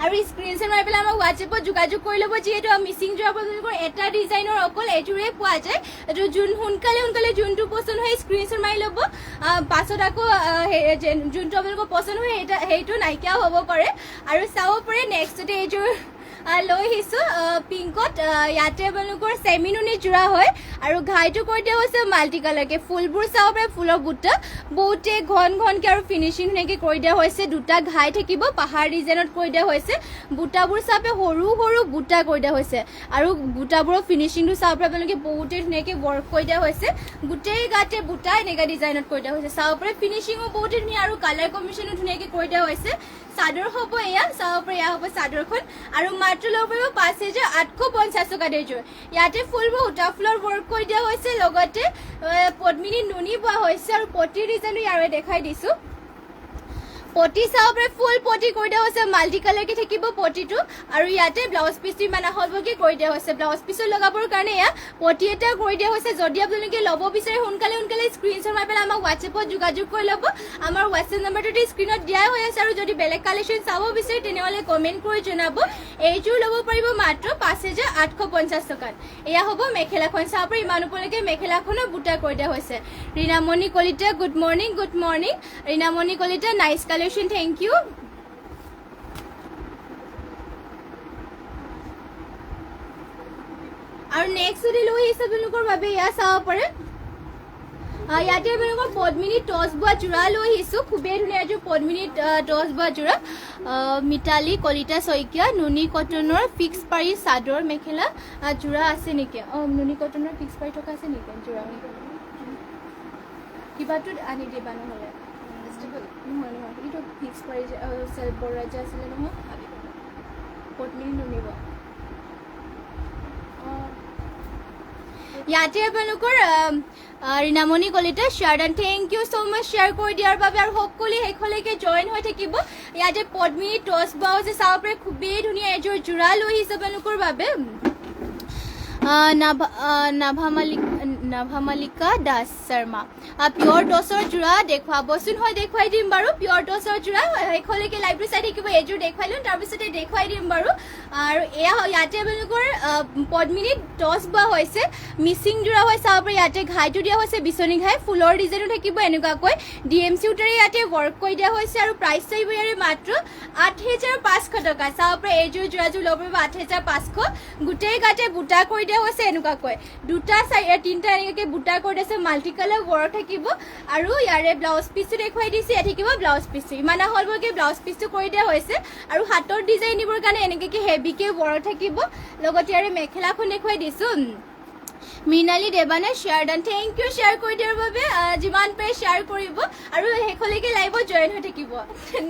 আৰু স্ক্ৰীনশ্বট মাৰি পেলাই আমাক হোৱাটছএপত যোগাযোগ কৰি ল'ব। যিহেতু মিচিং যোৰা আপোনালোকৰ এটা ডিজাইনৰ অকল এযোৰে পোৱা যায়। এইটো সোনকালে যোনটো পচন্দ হয় স্ক্ৰীনশ্বট মাৰি ল'ব। পাছত আকৌ যোনটো আপোনালোকৰ পচন্দ হয় সেইটো নাইকিয়াও হ'ব পাৰে। আৰু চাব পাৰে নেক্সটতে এইযোৰ লৈ আহিছোঁ পিংকত। ইয়াতে আপোনালোকৰ চেমি নুনি যোৰা হয়। আৰু ঘাইটো কৰি দিয়া হৈছে মাল্টি কালাৰকৈ। ফুলবোৰ চাব পাৰে ফুলৰ বুটা বহুতে ঘনকৈ আৰু ফিনিচিং ধুনীয়াকৈ কৰি দিয়া হৈছে। দুটা ঘাই থাকিব, পাহাৰ ডিজাইনত কৰি দিয়া হৈছে। বুটাবোৰ চাব সৰু বুটা কৰি দিয়া হৈছে। আৰু বুটাবোৰৰ ফিনিচিংটো চাব পাৰে আপোনালোকে বহুতেই ধুনীয়াকৈ ৱৰ্ক কৰি দিয়া হৈছে। গোটেই গাতে বুটা এনেকুৱা ডিজাইনত কৰি দিয়া হৈছে। চাব পাৰে ফিনিচিঙো বহুতেই ধুনীয়া আৰু কালাৰ কম্বিনেশ্যনো ধুনীয়াকৈ কৰি দিয়া হৈছে। চাদৰ হ'ব এয়া চাব পাৰে, এয়া হ'ব চাদৰখন। আৰু মাত্ৰ ল'ব পাৰিব 5850 টকাত এইযোৰ। ইয়াতে ফুলবোৰ সূতা ফুলৰ ৱৰ্ক কৰি দিয়া হৈছে। লগতে পদ্মিনী নুনি বোৱা হৈছে। আৰু পটিৰ ডিজাইনটো ইয়াৰে দেখাই দিছোঁ। পটি চাব পাৰে ফুল পটি কৰি দিয়া হৈছে, মাল্টি কালাৰকৈ থাকিব পটিটো। আৰু ইয়াতে ব্লাউজ পিচটো ইমান আহলকৈ কৰি দিয়া হৈছে। ব্লাউজ পিচত লগাবৰ কাৰণে এয়া পটি এটা কৰি দিয়া হৈছে। যদি আপোনালোকে ল'ব বিচাৰে সোনকালে স্ক্ৰীনশ্বট মাৰি পেলাই আমাক হোৱাটছএপত যোগাযোগ কৰি ল'ব। আমাৰ হোৱাটছএপ নম্বৰটো স্ক্ৰীনত দিয়াই হৈ আছে। আৰু যদি বেলেগ কালেকশ্যন চাব বিচাৰে তেনেহ'লে কমেণ্ট কৰি জনাব। এইযোৰ ল'ব পাৰিব মাত্ৰ 5850 টকাত। এয়া হ'ব মেখেলাখন, চাব পাৰে ইমান ওপৰলৈকে মেখেলাখনৰ বুটা কৰি দিয়া হৈছে। Rinamoni Kalita, good morning. Rinamoni Kalita, nice collection, thank you. আৰু নেক্সট যদি লৈ আহিছে আপোনালোকৰ বাবে এয়া চাব পাৰে। ইয়াতে আপোনালোকৰ পদ্মিনী টচ বোৱা যোৰা লৈ আহিছোঁ। খুবেই ধুনীয়া এযোৰ পদ্মিনী টচ বোৱা যোৰা। মিতালী কলিতা শইকীয়া, নুনি কটনৰ ফিক্স পাৰি চাদৰ মেখেলা যোৰা আছে নেকি? নুনি কটনৰ ফিক্স পাৰি থকা আছে নেকি যোৰা? কিবাটো আনি দিবা নহ'লে। নহয় এইটো ফিক্স পাৰি বৰা যে আছিলে নহয়, পদ্মিনী নুনি বোৱা। ইয়াতে আপোনালোকৰ Rinamoni Kalita share done, thank you so' much share কৰি দিয়াৰ বাবে। আৰু সকলোৱে শেষলৈকে জইন হৈ থাকিব। ইয়াতে পদ্মিনী টচ ব্লাউজ চাব পাৰে, খুবেই ধুনীয়া এযোৰ যোৰা লৈ আহিছে আপোনালোকৰ বাবে। নাভামালিকা দাস শৰ্মা পিয়ৰ টচৰ যোৰা দেখুৱাবচোন। হয় দেখুৱাই দিম বাৰু, পিয়ৰ টচৰ যোৰা শেষলৈকে লাইভটো চাই থাকিব। এযোৰ দেখুৱাই লওঁ, তাৰপিছতে দেখুৱাই দিম বাৰু। আৰু এয়া ইয়াতে আপোনালোকৰ পদ্মিনী টচ বোৱা হৈছে, মিচিং যোৰা হয় চাব পাৰে। ইয়াতে ঘাইটো দিয়া হৈছে, বিচনী ঘাই, ফুলৰ ডিজাইনো থাকিব এনেকুৱাকৈ। DMC উটাৰে ইয়াতে ৱৰ্ক কৰি দিয়া হৈছে। আৰু প্ৰাইচ চাইব ইয়াৰে মাত্ৰ 8,500 টকা। চাব পাৰে এইযোৰ যোৰাযোৰ ল'ব পাৰিব 8,500। গোটেই গাতে বুটা কৰি দিয়া হৈছে এনেকুৱাকৈ, দুটা তিনিটা এনেকুৱাকৈ বুটা কৰি দিছে, মাল্টি কালাৰ ৱৰ্ক থাকিব। আৰু ইয়াৰে ব্লাউজ পিচটো দেখুৱাই দিছে, ইয়াত থাকিব ব্লাউজ পিচটো। ইমান আহলকৈ ব্লাউজ পিচটো কৰি দিয়া হৈছে। আৰু হাতৰ ডিজাইন দিবৰ কাৰণে এনেকৈ হেভিকৈ ৱৰ্ক থাকিব। লগতে ইয়াৰে মেখেলাখন দেখুৱাই দিছোঁ। Mrinali দেৱানে share done, thank U share কৰি দিয়াৰ বাবে। যিমান পাৰে শ্বেয়াৰ কৰিব আৰু শেষলৈকে লাইভত জইন হৈ থাকিব।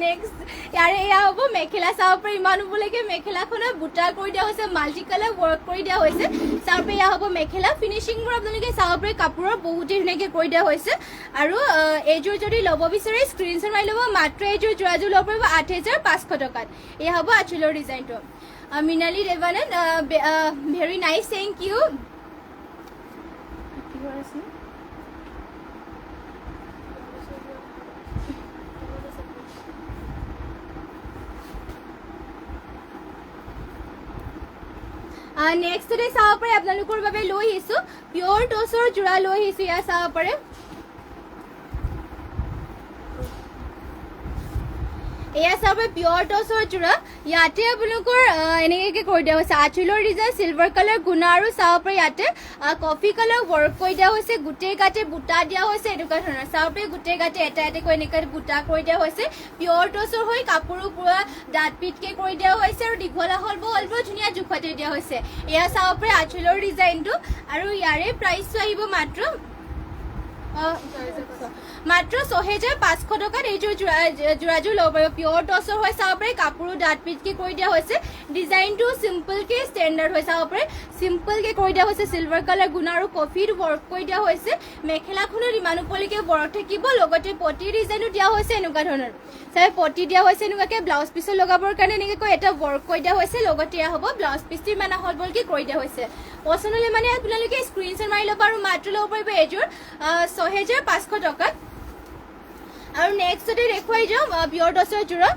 নেক্সট ইয়াৰে এয়া হ'ব মেখেলা চাব পাৰে। ইমান হ'বলৈকে মেখেলাখনত বুটা কৰি দিয়া হৈছে, মাল্টি কালাৰ ৱৰ্ক কৰি দিয়া হৈছে। চাব পাৰে এয়া হ'ব মেখেলা। ফিনিচিংবোৰ আপোনালোকে চাব পাৰে, কাপোৰৰ বহুতেই ধুনীয়াকৈ কৰি দিয়া হৈছে। আৰু এইযোৰ যদি ল'ব বিচাৰে স্ক্ৰীনশ্বট মাৰি ল'ব। মাত্ৰ এইযোৰ যোৰাযোৰ ল'ব পাৰিব 8,500 টকাত। এয়া হ'ব আঁচলৰ ডিজাইনটো। Mrinali Debananda very nice, thank you. নেক্সটতে চাব পাৰে আপোনালোকৰ বাবে লৈ আহিছোঁ পিয়ৰ টচৰ যোৰা লৈ আহিছোঁ। ইয়াত চাব পাৰে এয়া চাব পাৰে পিয়ৰ টচৰ যোৰা। ইয়াতে আপোনালোকৰ এনেকৈ কৰি দিয়া হৈছে, আঁচলৰ ডিজাইন চিলভাৰ কালাৰ গুণা। আৰু চাব পাৰে ইয়াতে কফি কালাৰ ৱৰ্ক কৰি দিয়া হৈছে, গোটেই গাতে বুটা দিয়া হৈছে এনেকুৱা ধৰণৰ। চাব পাৰে গোটেই গাতে এটা এটাকৈ এনেকৈ বুটা কৰি দিয়া হৈছে। পিয়ৰ টচৰ হৈ কাপোৰো পুৰা ডাঠ পিঠকৈ কৰি দিয়া হৈছে। আৰু দীঘল আহলবোৰ ধুনীয়া জোখতে দিয়া হৈছে। এয়া চাব পাৰে আঁচলৰ ডিজাইনটো। আৰু ইয়াৰে প্ৰাইচটো আহিব মাত্ৰ 6,500 টকাত। এইযোৰ যোৰাযোৰ ল'ব পাৰিব, পিয়ৰ টচৰ হয় চাব পাৰে। কাপোৰো ডাঠ পিঠকৈ কৰি দিয়া হৈছে। ডিজাইনটো চিম্পলকৈ ষ্টেণ্ডাৰ্ড হৈ চাব পাৰে, চিম্পলকৈ কৰি দিয়া হৈছে। চিলভাৰ কালাৰ গুণা আৰু কফিৰ ৱৰ্ক কৰি দিয়া হৈছে। মেখেলাখনত ইমান ওপৰলৈকে ৱৰ্ক থাকিব। লগতে পটি ডিজাইনো দিয়া হৈছে এনেকুৱা ধৰণৰ। চাই পটি দিয়া হৈছে এনেকুৱাকৈ। ব্লাউজ পিছত লগাবৰ কাৰণে এনেকৈ এটা ৱৰ্ক কৰি দিয়া হৈছে। লগতে এয়া হ'ব ব্লাউজ পিচটো ইমান আহলকৈ কৰি দিয়া হৈছে। পচন্দ হ'লে মানে আপোনালোকে স্ক্ৰীনশ্বট মাৰি ল'ব আৰু মাত্ৰ ল'ব পাৰিব এইযোৰ 6,500 টকাত। আৰু নেক্সটতে দেখুৱাই যাওঁ পিয়ৰ টচৰ যোৰা।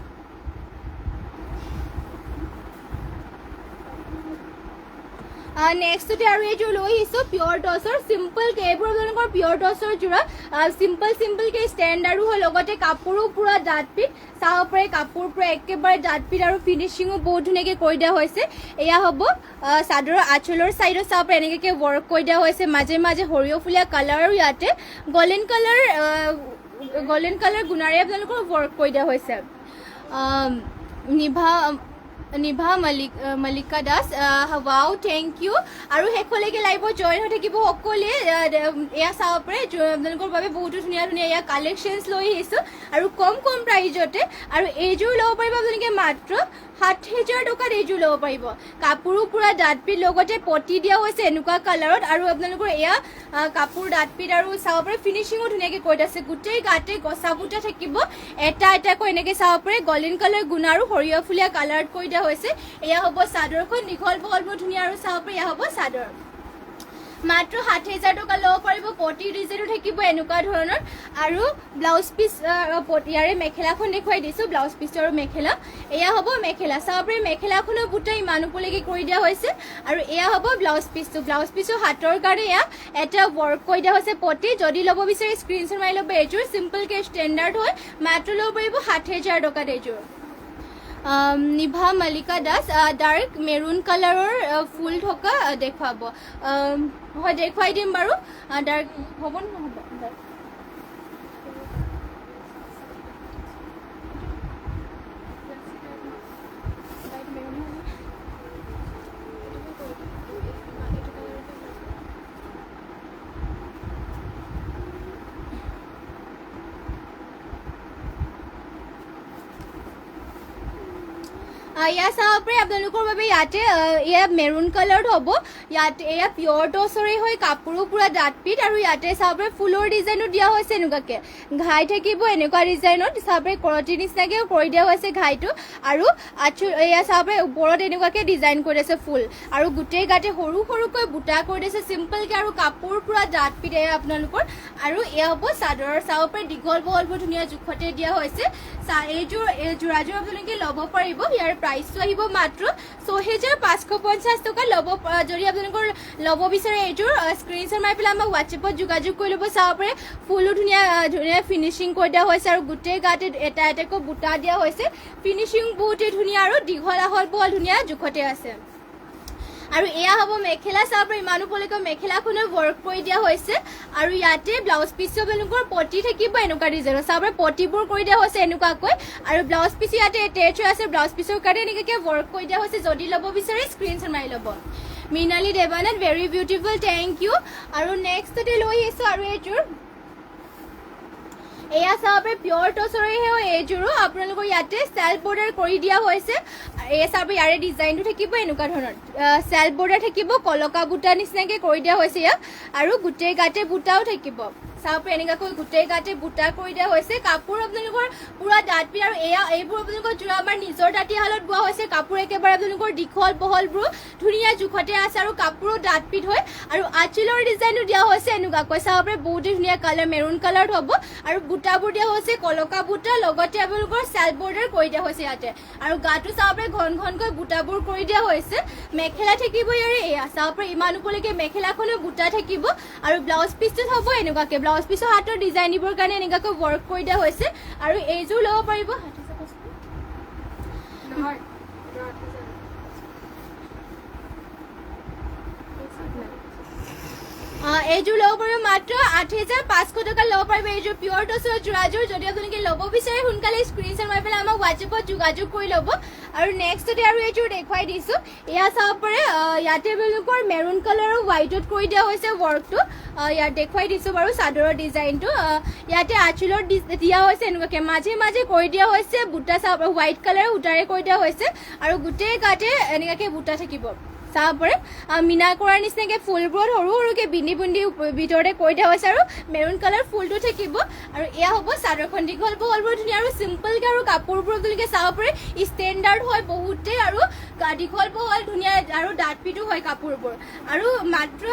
নেক্সটতে আৰু এইযোৰ লৈ আহিছোঁ পিয়ৰ টচৰ চিম্পলকৈ। এইবোৰ আপোনালোকৰ পিয়ৰ টচৰ যোৰা, চিম্পলকৈ ষ্টেণ্ডাৰ্ডো হয়। লগতে কাপোৰো পুৰা ডাঠ পিঠ চাব পাৰে, কাপোৰ পুৰা একেবাৰে ডাঠ পিঠ। আৰু ফিনিচিঙো বহুত ধুনীয়াকৈ কৰি দিয়া হৈছে। এয়া হ'ব চাদৰৰ আঁচলৰ ছাইডত চাব পাৰে এনেকৈ ৱৰ্ক কৰি দিয়া হৈছে। মাজে মাজে সৰিয়হ ফুলীয়া কালাৰ আৰু ইয়াতে গল্ডেন কালাৰ গুণাৰে আপোনালোকৰ ৱৰ্ক কৰি দিয়া হৈছে। Nibha Mallika Das, wow thank you. আৰু শেষলৈকে লাইভত জইন হৈ থাকিব সকলোৱে। এয়া চাব পাৰে আপোনালোকৰ বাবে বহুতো ধুনীয়া ধুনীয়া এয়া কালেকশ্যনছ লৈ আহিছোঁ। আৰু কম প্ৰাইজতে। আৰু এইযোৰ ল'ব পাৰিব আপোনালোকে মাত্ৰ 7,000 টকাত। এইযোৰ ল'ব পাৰিব, কাপোৰো পুৰা ডাঠ পিঠ, লগতে পটি দিয়া হৈছে এনেকুৱা কালাৰত। আৰু আপোনালোকৰ এয়া কাপোৰ ডাঠ পিঠ আৰু চাব পাৰে ফিনিচিঙো ধুনীয়াকৈ কৰি দিয়া আছে। গোটেই গাতে গছা বুটা থাকিব, এটা এটাকৈ এনেকৈ চাব পাৰে। গল্ডেন কালাৰ গুণা আৰু সৰিয়হ ফুলীয়া কালাৰত কৰি দিয়া হৈছে। এয়া হ'ব চাদৰখন, দীঘল বহলবোৰ ধুনীয়া। আৰু চাব পাৰে এয়া হ'ব চাদৰ। মাত্ৰ 7,000 টকা ল'ব পাৰিব। পটি ডিজাইনো থাকিব এনেকুৱা ধৰণৰ। আৰু ব্লাউজ পিচ ইয়াৰে মেখেলাখন দেখুৱাই দিছোঁ, ব্লাউজ পিচ আৰু মেখেলা। এয়া হ'ব মেখেলা, চাব পাৰে মেখেলাখনো বুটা ইমান ওপৰলৈকে কৰি দিয়া হৈছে। আৰু এয়া হ'ব ব্লাউজ পিচটো। ব্লাউজ পিচৰ হাতৰ কাৰণে এয়া এটা ৱৰ্ক কৰি দিয়া হৈছে পটি। যদি ল'ব বিচাৰে স্ক্ৰীনশ্বট মাৰি ল'ব। এইযোৰ চিম্পলকৈ ষ্টেণ্ডাৰ্ড হয়, মাত্ৰ ল'ব পাৰিব 7,000 টকাত এইযোৰ। নিভা মল্লিকা দাস ডাৰ্ক মেৰুন কালাৰৰ ফুল থকা দেখুৱাব। হয় দেখুৱাই দিম বাৰু। ডাৰ্ক হ'ব নহ'ব? ইয়া চাব পাৰে আপোনালোকৰ বাবে ইয়াতে এয়া মেৰুন কালাৰত হ'ব ইয়াতে এয়া পিয়ৰ টচৰে হয় কাপোৰো পুৰা ডাঠ পিঠ আৰু ইয়াতে চাব পাৰে ফুলৰ ডিজাইনো দিয়া হৈছে এনেকুৱাকে ঘাই থাকিব এনেকুৱা ডিজাইনত চাব পাৰে কৰতি নিচিনাকে কৰি দিয়া হৈছে ঘাইটো আৰু এয়া চাব পাৰে ওপৰত এনেকুৱাকে ডিজাইন কৰি দিছে ফুল আৰু গোটেই গাতে সৰু সৰুকৈ বুটা কৰি দিছে চিম্পলকে আৰু কাপোৰ পুৰা ডাঠ পিঠ এয়া আপোনালোকৰ আৰু এয়া হ'ব চাদৰৰ চাব পাৰে দীঘল বহলবোৰ ধুনীয়া জোখতে দিয়া হৈছে এইযোৰ যোৰাযোৰ আপোনালোকে ল'ব পাৰিব ইয়াৰ প্ৰাইচটো আহিব মাত্ৰ ৬৫৫০ টকা ল'ব যদি আপোনালোকৰ ল'ব বিচাৰে এইযোৰ স্ক্ৰীনশ্বট মাৰি পেলাই আমাক হোৱাটছএপত যোগাযোগ কৰি ল'ব চাব পাৰে ফুলো ধুনীয়া ধুনীয়া ফিনিচিং কৰি দিয়া হৈছে আৰু গোটেই গাতে এটা এটাকৈ বুটা দিয়া হৈছে ফিনিচিং বহুতেই ধুনীয়া আৰু দীঘল আহল বহল ধুনীয়া জোখতে আছে আৰু এয়া হ'ব মেখেলা চাব পাৰে ইমানো পলৈকে মেখেলাখনো ৱৰ্ক কৰি দিয়া হৈছে আৰু ইয়াতে ব্লাউজ পিচটো আপোনালোকৰ পটি থাকিব এনেকুৱা ডিজাইনৰ চাব পাৰে পটিবোৰ কৰি দিয়া হৈছে এনেকুৱাকৈ আৰু ব্লাউজ পিচ ইয়াতে এটেচ হৈ আছে ব্লাউজ পিচৰ কাৰণে এনেকুৱাকৈ ৱৰ্ক কৰি দিয়া হৈছে যদি ল'ব বিচাৰে স্ক্ৰীনশ্বট মাৰি ল'ব Mrinali Debananda very beautiful thank you আৰু নেক্সটতে লৈ আহিছোঁ আৰু এইযোৰ এয়া চাব পাৰে পিয়ৰ টচৰেহে এইযোৰো আপোনালোকৰ ইয়াতে চেল্ফ বৰ্ডাৰ কৰি দিয়া হৈছে এয়া চাব ইয়াৰে ডিজাইনটো থাকিব এনেকুৱা ধৰণৰ চেল্ফ বৰ্ডাৰ থাকিব কলকা বুটা নিচিনাকৈ কৰি দিয়া হৈছে ইয়াক আৰু গোটেই গাতে বুটাও থাকিব চাব পাৰে এনেকুৱাকৈ গোটেই গাতে বুটা কৰি দিয়া হৈছে কাপোৰ আপোনালোকৰ পুৰা ডাঠ পিঠ আৰু এইবোৰ আপোনালোকৰ যোৰা আমাৰ নিজৰ তাঁতীশালত বোৱা হৈছে কাপোৰ একেবাৰে আপোনালোকৰ দীঘল বহলবোৰ ধুনীয়া জোখতে আছে আৰু কাপোৰো ডাঠ পিঠ হয় আৰু আঁচলৰ ডিজাইনো দিয়া হৈছে এনেকুৱাকৈ চাব পাৰে বহুতেই ধুনীয়া কালাৰ মেৰুন কালাৰত হ'ব আৰু বুটাবোৰ দিয়া হৈছে কলকা বুটা লগতে আপোনালোকৰ চেল্ফ বৰ্ডাৰ কৰি দিয়া হৈছে ইয়াতে আৰু গাটো চাব পাৰে ঘন ঘনকৈ বুটাবোৰ কৰি দিয়া হৈছে মেখেলা থাকিব ইয়াৰে এয়া চাব পাৰে ইমান ওপৰলৈকে মেখেলাখনো বুটা থাকিব আৰু ব্লাউজ পিচটোত হ'ব এনেকুৱাকৈ ব্লাউজ পিচৰ হাতৰ ডিজাইন দিবৰ কাৰণে এনেকুৱাকৈ ৱৰ্ক কৰি দিয়া হৈছে আৰু এইযোৰ ল'ব পাৰিব এইযোৰ ল'ব পাৰিব মাত্ৰ ৮৫০০ টকা ল'ব পাৰিব এইযোৰ পিয়ৰ টচৰ যোৰাযোৰ যদি আপোনালোকে ল'ব বিচাৰে সোনকালে স্ক্ৰীনশ্বট মাৰি পেলাই আমাক হোৱাটছএপত যোগাযোগ কৰি ল'ব আৰু নেক্সটতে আৰু এইযোৰ দেখুৱাই দিছোঁ এয়া চাব পাৰে ইয়াতে আপোনালোকৰ মেৰুন কালাৰ আৰু হোৱাইটত কৰি দিয়া হৈছে ৱৰ্কটো ইয়াত দেখুৱাই দিছোঁ বাৰু চাদৰৰ ডিজাইনটো ইয়াতে আঁচলৰ দিয়া হৈছে এনেকুৱাকৈ মাজে মাজে কৰি দিয়া হৈছে বুটা চাব হোৱাইট কালাৰ সূতাৰে কৰি দিয়া হৈছে আৰু গোটেই গাতে এনেকুৱাকৈ বুটা থাকিব চাব পাৰে মিনা কৰাৰ নিচিনাকৈ ফুলবোৰত সৰু সৰুকৈ বিন্দি বুন্দি ভিতৰতে কৰি দিয়া হৈছে আৰু মেৰুন কালাৰ ফুলটো থাকিব আৰু এয়া হ'ব চাদৰখন দীঘল বহলবোৰ ধুনীয়া আৰু চিম্পলকৈ আৰু কাপোৰবোৰ আপোনালোকে চাব পাৰে ষ্টেণ্ডাৰ্ড হয় বহুতেই আৰু দীঘল বহল ধুনীয়া আৰু ডাঠ পিঠো হয় কাপোৰবোৰ আৰু মাত্ৰ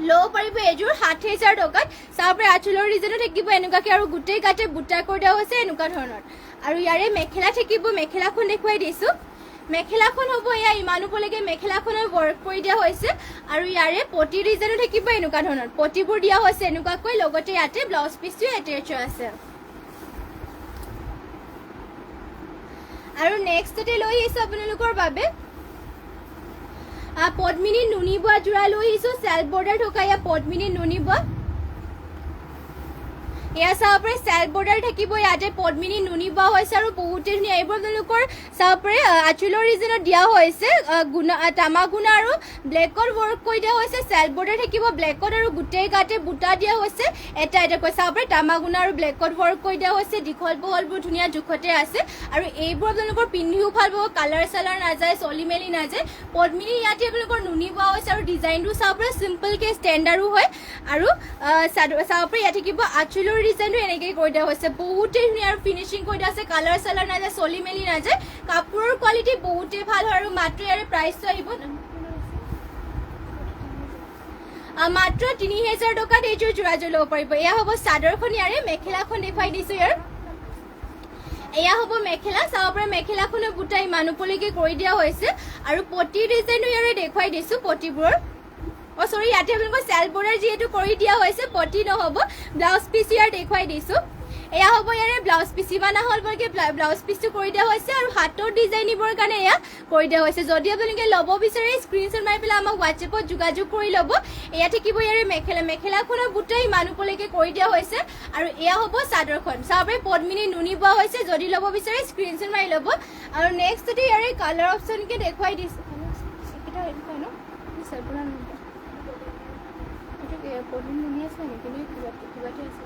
ল'ব পাৰিব এইযোৰ ৬০০০০ টকাত চাব পাৰে আঁচলৰ ডিজাইনো থাকিব এনেকুৱাকৈ আৰু গোটেই গাতে বুটা কৰি দিয়া হৈছে এনেকুৱা ধৰণৰ আৰু ইয়াৰে মেখেলা থাকিব মেখেলাখন দেখুৱাই দিছোঁ মেখেলাখন হ'ব এয়া ইমান ওপৰলৈকে মেখেলাখনৰ ৱৰ্ক কৰি দিয়া হৈছে আৰু ইয়াৰে পটি ডিজাইনো থাকিব এনেকুৱা ধৰণৰ পটিবোৰ দিয়া হৈছে এনেকুৱাকৈ লগতে ইয়াতে ব্লাউজ পিচটো এটেচ আছে আৰু নেক্সটতে লৈ আহিছোঁ আপোনালোকৰ বাবে পদ্মিনী নুনি বোৱা যোৰা লৈ আহিছোঁ চেল্ফ বৰ্ডাৰ থকা এয়া পদ্মিনী নুনি বোৱা এয়া চাব পাৰে চেল্ফ বৰ্ডাৰ থাকিব ইয়াতে পদ্মিনী নুনি বোৱা হৈছে আৰু বহুতেই ধুনীয়া এইবোৰ আপোনালোকৰ চাব পাৰে আঁচলৰ ডিজাইনত দিয়া হৈছে তামা গুণা আৰু ব্লেকত ৱৰ্ক কৰি দিয়া হৈছে চেল্ফ বৰ্ডাৰ থাকিব ব্লেকত আৰু গোটেই গাতে বুটা দিয়া হৈছে এটা এটাকৈ চাব পাৰে তামা গুণা আৰু ব্লেকত ৱৰ্ক কৰি দিয়া হৈছে দীঘল বহলবোৰ ধুনীয়া জোখতে আছে আৰু এইবোৰ আপোনালোকৰ পিন্ধিও ভাল পাব কালাৰ চালাৰ নাযায় চলি মেলি নাযায় পদ্মিনী ইয়াতে আপোনালোকৰ নুনি বোৱা হৈছে আৰু ডিজাইনটো চাব পাৰে চিম্পলকৈ ষ্টেণ্ডাৰ্ডো হয় আৰু চাব পাৰে ইয়াত থাকিব আঁচলৰ ডিজাইনটো এনেকৈ কৰি দিয়া হৈছে বহুতেই ধুনীয়া আৰু ফিনিচিং কৰি দিয়া আছে কালাৰ চালাৰ নাযায় চলি মেলি নাযায় কাপোৰৰ কোৱালিটি বহুতেই ভাল হয় আৰু মাত্ৰ ইয়াৰে প্ৰাইচটো আহিব মাত্ৰ ৩০০০ টকাত এইযোৰ যোৰাযোৰ ল'ব পাৰিব এয়া হ'ব চাদৰখন ইয়াৰে মেখেলাখন দেখুৱাই দিছোঁ ইয়াৰ এয়া হ'ব মেখেলা চাব পাৰে মেখেলাখনৰ বুটা ইমান ওপৰলৈকে কৰি দিয়া হৈছে আৰু পটি ডিজাইনো ইয়াৰে দেখুৱাই দিছোঁ পটিবোৰৰ চৰি ইয়াতে আপোনালোকৰ চেল্ফ বৰ্ডাৰ যিহেতু কৰি দিয়া হৈছে পটি নহ'ব ব্লাউজ পিচ ইয়াৰ দেখুৱাই দিছোঁ এয়া হ'ব ইয়াৰে ব্লাউজ পিচ ইমান আহলকৈ ব্লাউজ পিচটো কৰি দিয়া হৈছে আৰু হাতৰ ডিজাইন দিবৰ কাৰণে এয়া কৰি দিয়া হৈছে যদি আপোনালোকে ল'ব বিচাৰে স্ক্ৰীনশ্বট মাৰি পেলাই আমাক হোৱাটছএপত যোগাযোগ কৰি ল'ব এয়া থাকিব ইয়াৰে মেখেলাখনৰ বুটা ইমান ওপৰলৈকে কৰি দিয়া হৈছে আৰু এয়া হ'ব চাদৰখন চাব পাৰে পদ্মিনী নুনি বোৱা হৈছে যদি ল'ব বিচাৰে স্ক্ৰীনশ্বট মাৰি ল'ব আৰু নেক্সটতে ইয়াৰে কালাৰ অপশ্যনকৈ দেখুৱাই দিছোঁ পদ্মিনী নুনি আছে নেকি কিন্তু কিবাতে আছে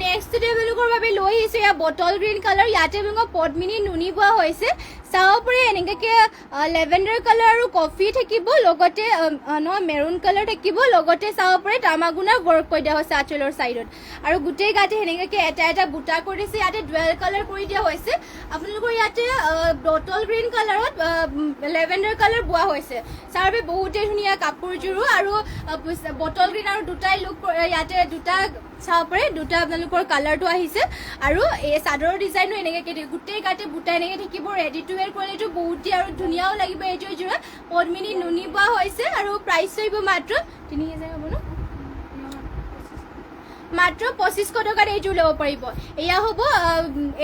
নেক্সট ডে আপোনালোকৰ বাবে লৈ আহিছোঁ এয়া বটল গ্ৰীণ কালাৰ, ইয়াতে আপোনালোকক পদ্মিনী নুনি বোৱা হৈছে। চাব পাৰি এনেকৈ লেভেণ্ডাৰ কালাৰ আৰু কফি থাকিব, লগতে নহয় মেৰুণ কালাৰ থাকিব, লগতে চাব পাৰি তামাগুনা ৱৰ্ক কৰি দিয়া হৈছে আঁচলৰ ছাইডত। আৰু গোটেই গাতে সেনেকৈ এটা এটা বুটা কৰি দিছে, ইয়াতে ডুৱেল কালাৰ কৰি দিয়া হৈছে। আপোনালোকৰ ইয়াতে বটল গ্ৰীণ কালাৰত লেভেণ্ডাৰ কালাৰ বোৱা হৈছে। চাব পাৰি বহুতেই ধুনীয়া কাপোৰযোৰো, আৰু বটল গ্ৰীণ আৰু দুটাই লুক, ইয়াতে দুটা চাব পাৰে, দুটা আপোনালোকৰ কালাৰটো আহিছে। আৰু এই চাদৰৰ ডিজাইনো এনেকৈ গোটেই গাতে বুটা এনেকৈ থাকিব। ৰেডি টু ৱেৰ কৰিলেতো বহুতেই আৰু ধুনীয়াও লাগিব। এইযোৰ যোৰা পদ্মিনী নুনি বোৱা হৈছে, আৰু প্ৰাইচ আহিব মাত্ৰ 3000 হ'ব ন, মাত্ৰ 2500 টকাত এইযোৰ ল'ব পাৰিব। এয়া হ'ব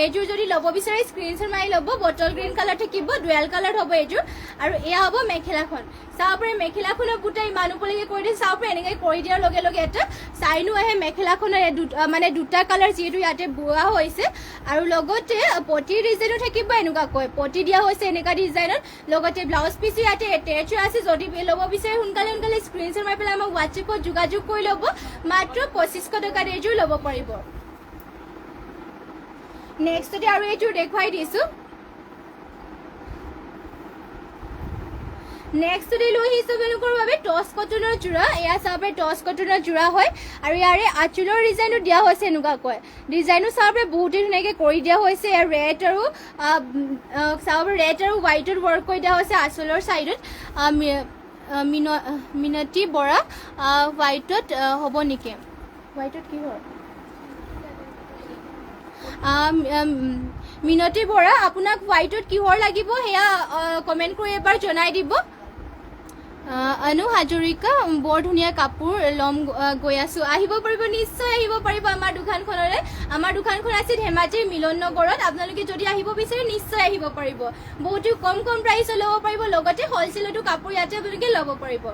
এইযোৰ যদি ল'ব বিচাৰে স্ক্ৰীনশ্বট মাৰি ল'ব। বটল গ্ৰীণ কালাৰ থাকিব, ডুৱেল কালাৰ হ'ব এইযোৰ। আৰু এয়া হ'ব মেখেলাখন। চাব পাৰে মেখেলাখনৰ বুটা ইমান ওপৰলৈকে কৰি দিছে। চাব পাৰে এনেকৈ কৰি দিয়াৰ লগে লগে এটা চাইনো আহে মেখেলাখনৰ, মানে দুটা কালাৰ যিহেতু ইয়াতে বোৱা হৈছে। আৰু লগতে পটিৰ ডিজাইনো থাকিব, এনেকুৱাকৈ পটি দিয়া হৈছে এনেকুৱা ডিজাইনত। লগতে ব্লাউজ পিছো ইয়াতে এটেচ আছে। যদি ল'ব বিচাৰে সোনকালে সোনকালে স্ক্ৰীনশ্বট মাৰি পেলাই আমাক হোৱাটছএপত যোগাযোগ কৰি ল'ব। মাত্ৰ 2500 টকাত এইযোৰ ল'ব পাৰিব। নেক্সটতে আৰু এইযোৰ দেখুৱাই দিছোঁ। নেক্সটতে লৈ আহিছোঁ আপোনালোকৰ বাবে টচ কটনৰ যোৰা। এয়া চাব পাৰে টচ কটনৰ যোৰা হয়, আৰু ইয়াৰে আঁচলৰ ডিজাইনো দিয়া হৈছে এনেকুৱাকৈ। ডিজাইনো চাব পাৰে বহুতেই ধুনীয়াকৈ কৰি দিয়া হৈছে। ইয়াৰ ৰেড আৰু চাব পাৰে ৰেড আৰু হোৱাইটত ৱৰ্ক কৰি দিয়া হৈছে আঁচলৰ ছাইডত। মিনতী বৰা হোৱাইটত হ'ব নেকি? হোৱাইটত কি হয়? মিনতী বৰা, আপোনাক হোৱাইটত কিহৰ লাগিব সেয়া কমেণ্ট কৰি এবাৰ জনাই দিব। অনু হাজৰিকা, বৰ ধুনীয়া কাপোৰ ল'ম গৈ আছোঁ। আহিব পাৰিব, নিশ্চয় আহিব পাৰিব আমাৰ দোকানখনলৈ। আমাৰ দোকানখন আছে ধেমাজিৰ মিলন নগৰত। আপোনালোকে যদি আহিব বিচাৰে নিশ্চয় আহিব পাৰিব। বহুতো কম প্ৰাইচত ল'ব পাৰিব, লগতে হ'লচেলতো কাপোৰ ইয়াতে আপোনালোকে ল'ব পাৰিব।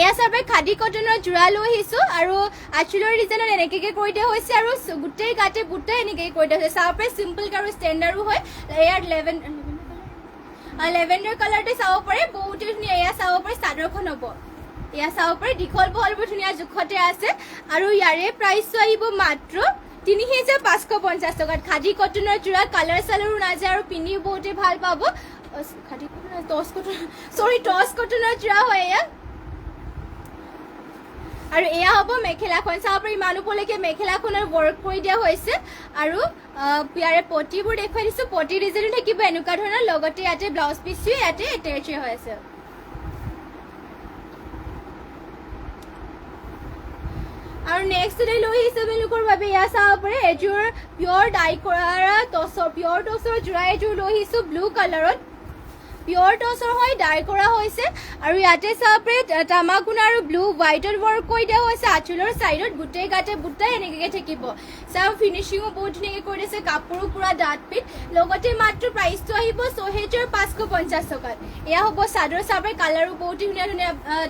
এয়া চাব পাৰে খাদী কটনৰ যোৰা লৈ আহিছোঁ, আৰু আঁচলৰ ডিজাইনত এনেকৈ কৰি দিয়া হৈছে, আৰু গোটেই গাতে বুটা এনেকৈ কৰি দিয়া হৈছে। চাব পাৰে চিম্পল আৰু ষ্টেণ্ডাৰ্ডো হয়। ইয়াত লেভেণ্ডাৰ কালাৰতে চাব পাৰে বহুতেই ধুনীয়া। এয়া চাব পাৰে চাদৰখন হ'ব, এয়া চাব পাৰে দীঘল বহলবোৰ ধুনীয়া জোখতে আছে। আৰু ইয়াৰে প্ৰাইচটো আহিব মাত্ৰ 3550 টকাত। খাদী কটনৰ যোৰা, কালাৰ চালাৰো নাযায়, আৰু পিন্ধি বহুতেই ভাল পাব। খাদী কটন টচ কটনৰ যোৰা হয় এয়া। আৰু এয়া হ'ব মেখেলাখন। চাব পাৰি ইমান ওপৰলৈকে মেখেলাখনৰ ৱৰ্ক কৰি দিয়া হৈছে। আৰু ইয়াৰে পটিবোৰ দেখুৱাই দিছোঁ। পটি ডিজাইনো থাকিব এনেকুৱা ধৰণৰ, লগতে ইয়াতে ব্লাউজ পিছো ইয়াতে এটেচ হৈ আছে। আৰু নেক্সট লৈ আহিছোঁ আপোনালোকৰ বাবে এয়া চাব পাৰে এযোৰ পিয়ৰ ডাই কৰা পিয়ৰ টচৰ যোৰা এযোৰ লৈ আহিছোঁ ব্লু কালাৰত। পিয়ৰ টচৰ হয়, ডাই কৰা হৈছে। আৰু ইয়াতে চাব পাৰে তামাকুনা আৰু ব্লু হোৱাইটত ৱৰ্ক কৰি দিয়া হৈছে আঁচলৰ ছাইডত। গোটেই গাতে বুটাই এনেকৈ থাকিব। চাব ফিনিচিঙো বহুত ধুনীয়াকৈ কৰি দিছে, কাপোৰো পূৰা ডাঠ পিঠ। লগতে মাত্ৰ প্ৰাইচটো আহিব 6550 টকাত। এয়া হ'ব চাদৰ। চাব পাৰে কালাৰো বহুত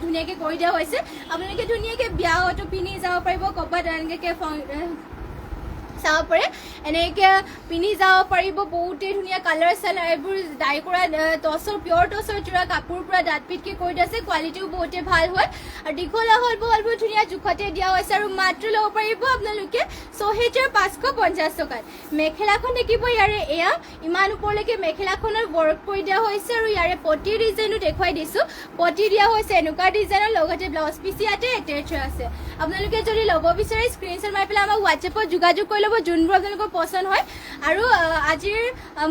ধুনীয়াকৈ কৰি দিয়া হৈছে। আপোনালোকে ধুনীয়াকৈ বিয়াতো পিন্ধি যাব পাৰিব, ক'ৰবাত এনেকৈ চাব পাৰে এনেকৈ পিন্ধি যাব পাৰিব। বহুতেই ধুনীয়া কালাৰ চালাৰ এইবোৰ ডাই কৰা টচৰ পিয়ৰ টচৰ যোৰা, কাপোৰ পূৰা ডাঠ পিঠকৈ কৰি দিয়া আছে। কোৱালিটিও বহুতেই ভাল হয়, আৰু দীঘল আহল বহলবোৰ ধুনীয়া জোখতে দিয়া হৈছে। আৰু মাত্ৰ ল'ব পাৰিব আপোনালোকে 6550 টকাত। মেখেলাখন থাকিব ইয়াৰে এয়া ইমান ওপৰলৈকে মেখেলাখনৰ ৱৰ্ক কৰি দিয়া হৈছে, আৰু ইয়াৰে পটিৰ ডিজাইনো দেখুৱাই দিছোঁ। পটি দিয়া হৈছে এনেকুৱা ডিজাইনৰ, লগতে ব্লাউজ পিচ ইয়াতে এটেচ হৈ আছে। আপোনালোকে যদি ল'ব বিচাৰে স্ক্ৰীনশ্বট মাৰি পেলাই আমাক হোৱাটছএপত যোগাযোগ কৰি ল'ব, যোনবোৰ আপোনালোকৰ পচন্দ হয়। আৰু আজিৰ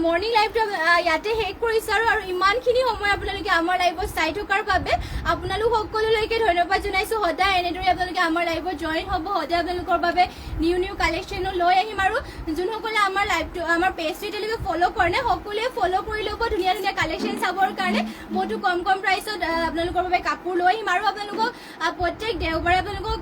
মৰ্ণিং লাইভটো ইয়াতে শেষ কৰিছোঁ। আৰু ইমানখিনি সময় আপোনালোকে আমাৰ লাইভত চাই থকাৰ বাবে আপোনালোক সকলোলৈকে ধন্যবাদ জনাইছোঁ। সদায় এনেদৰে আপোনালোকে আমাৰ লাইভত জইন হ'ব, সদায় আপোনালোকৰ বাবে নিউ কালেকশ্যনো লৈ আহিম। আৰু যোনসকলে আমাৰ লাইভটো আমাৰ পেজটো এতিয়ালৈকে ফ'ল' কৰা নাই সকলোৱে ফ'ল' কৰি ল'ব, ধুনীয়া কালেকশ্যন চাবৰ কাৰণে। বহুতো কম প্ৰাইচত আপোনালোকৰ বাবে কাপোৰ লৈ আহিম। আৰু আপোনালোকক প্ৰত্যেক দেওবাৰে আপোনালোকক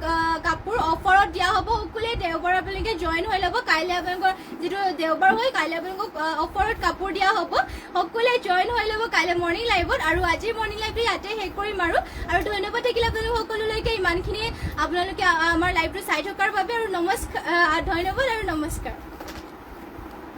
কাপোৰ অফাৰত দিয়া হ'ব। সকলোৱে দেওবাৰে আপোনালোকে জইন হৈ ল'ব। কাইলৈ আপোনালোকৰ যিটো দেওবাৰ হয়, কাইলৈ আপোনালোকক অফাৰত কাপোৰ দিয়া হ'ব। সকলোৱে জইন হৈ ল'ব কাইলৈ মৰ্ণিং লাইভত। আৰু আজিৰ মৰ্ণিং লাইভটো ইয়াতে শেষ কৰিম। আৰু ধন্যবাদ থাকিলে আপোনালোক সকলোলৈকে ইমানখিনি আপোনালোকে আমাৰ লাইভটো চাই থকাৰ বাবে। আৰু ধন্যবাদ আৰু নমস্কাৰ।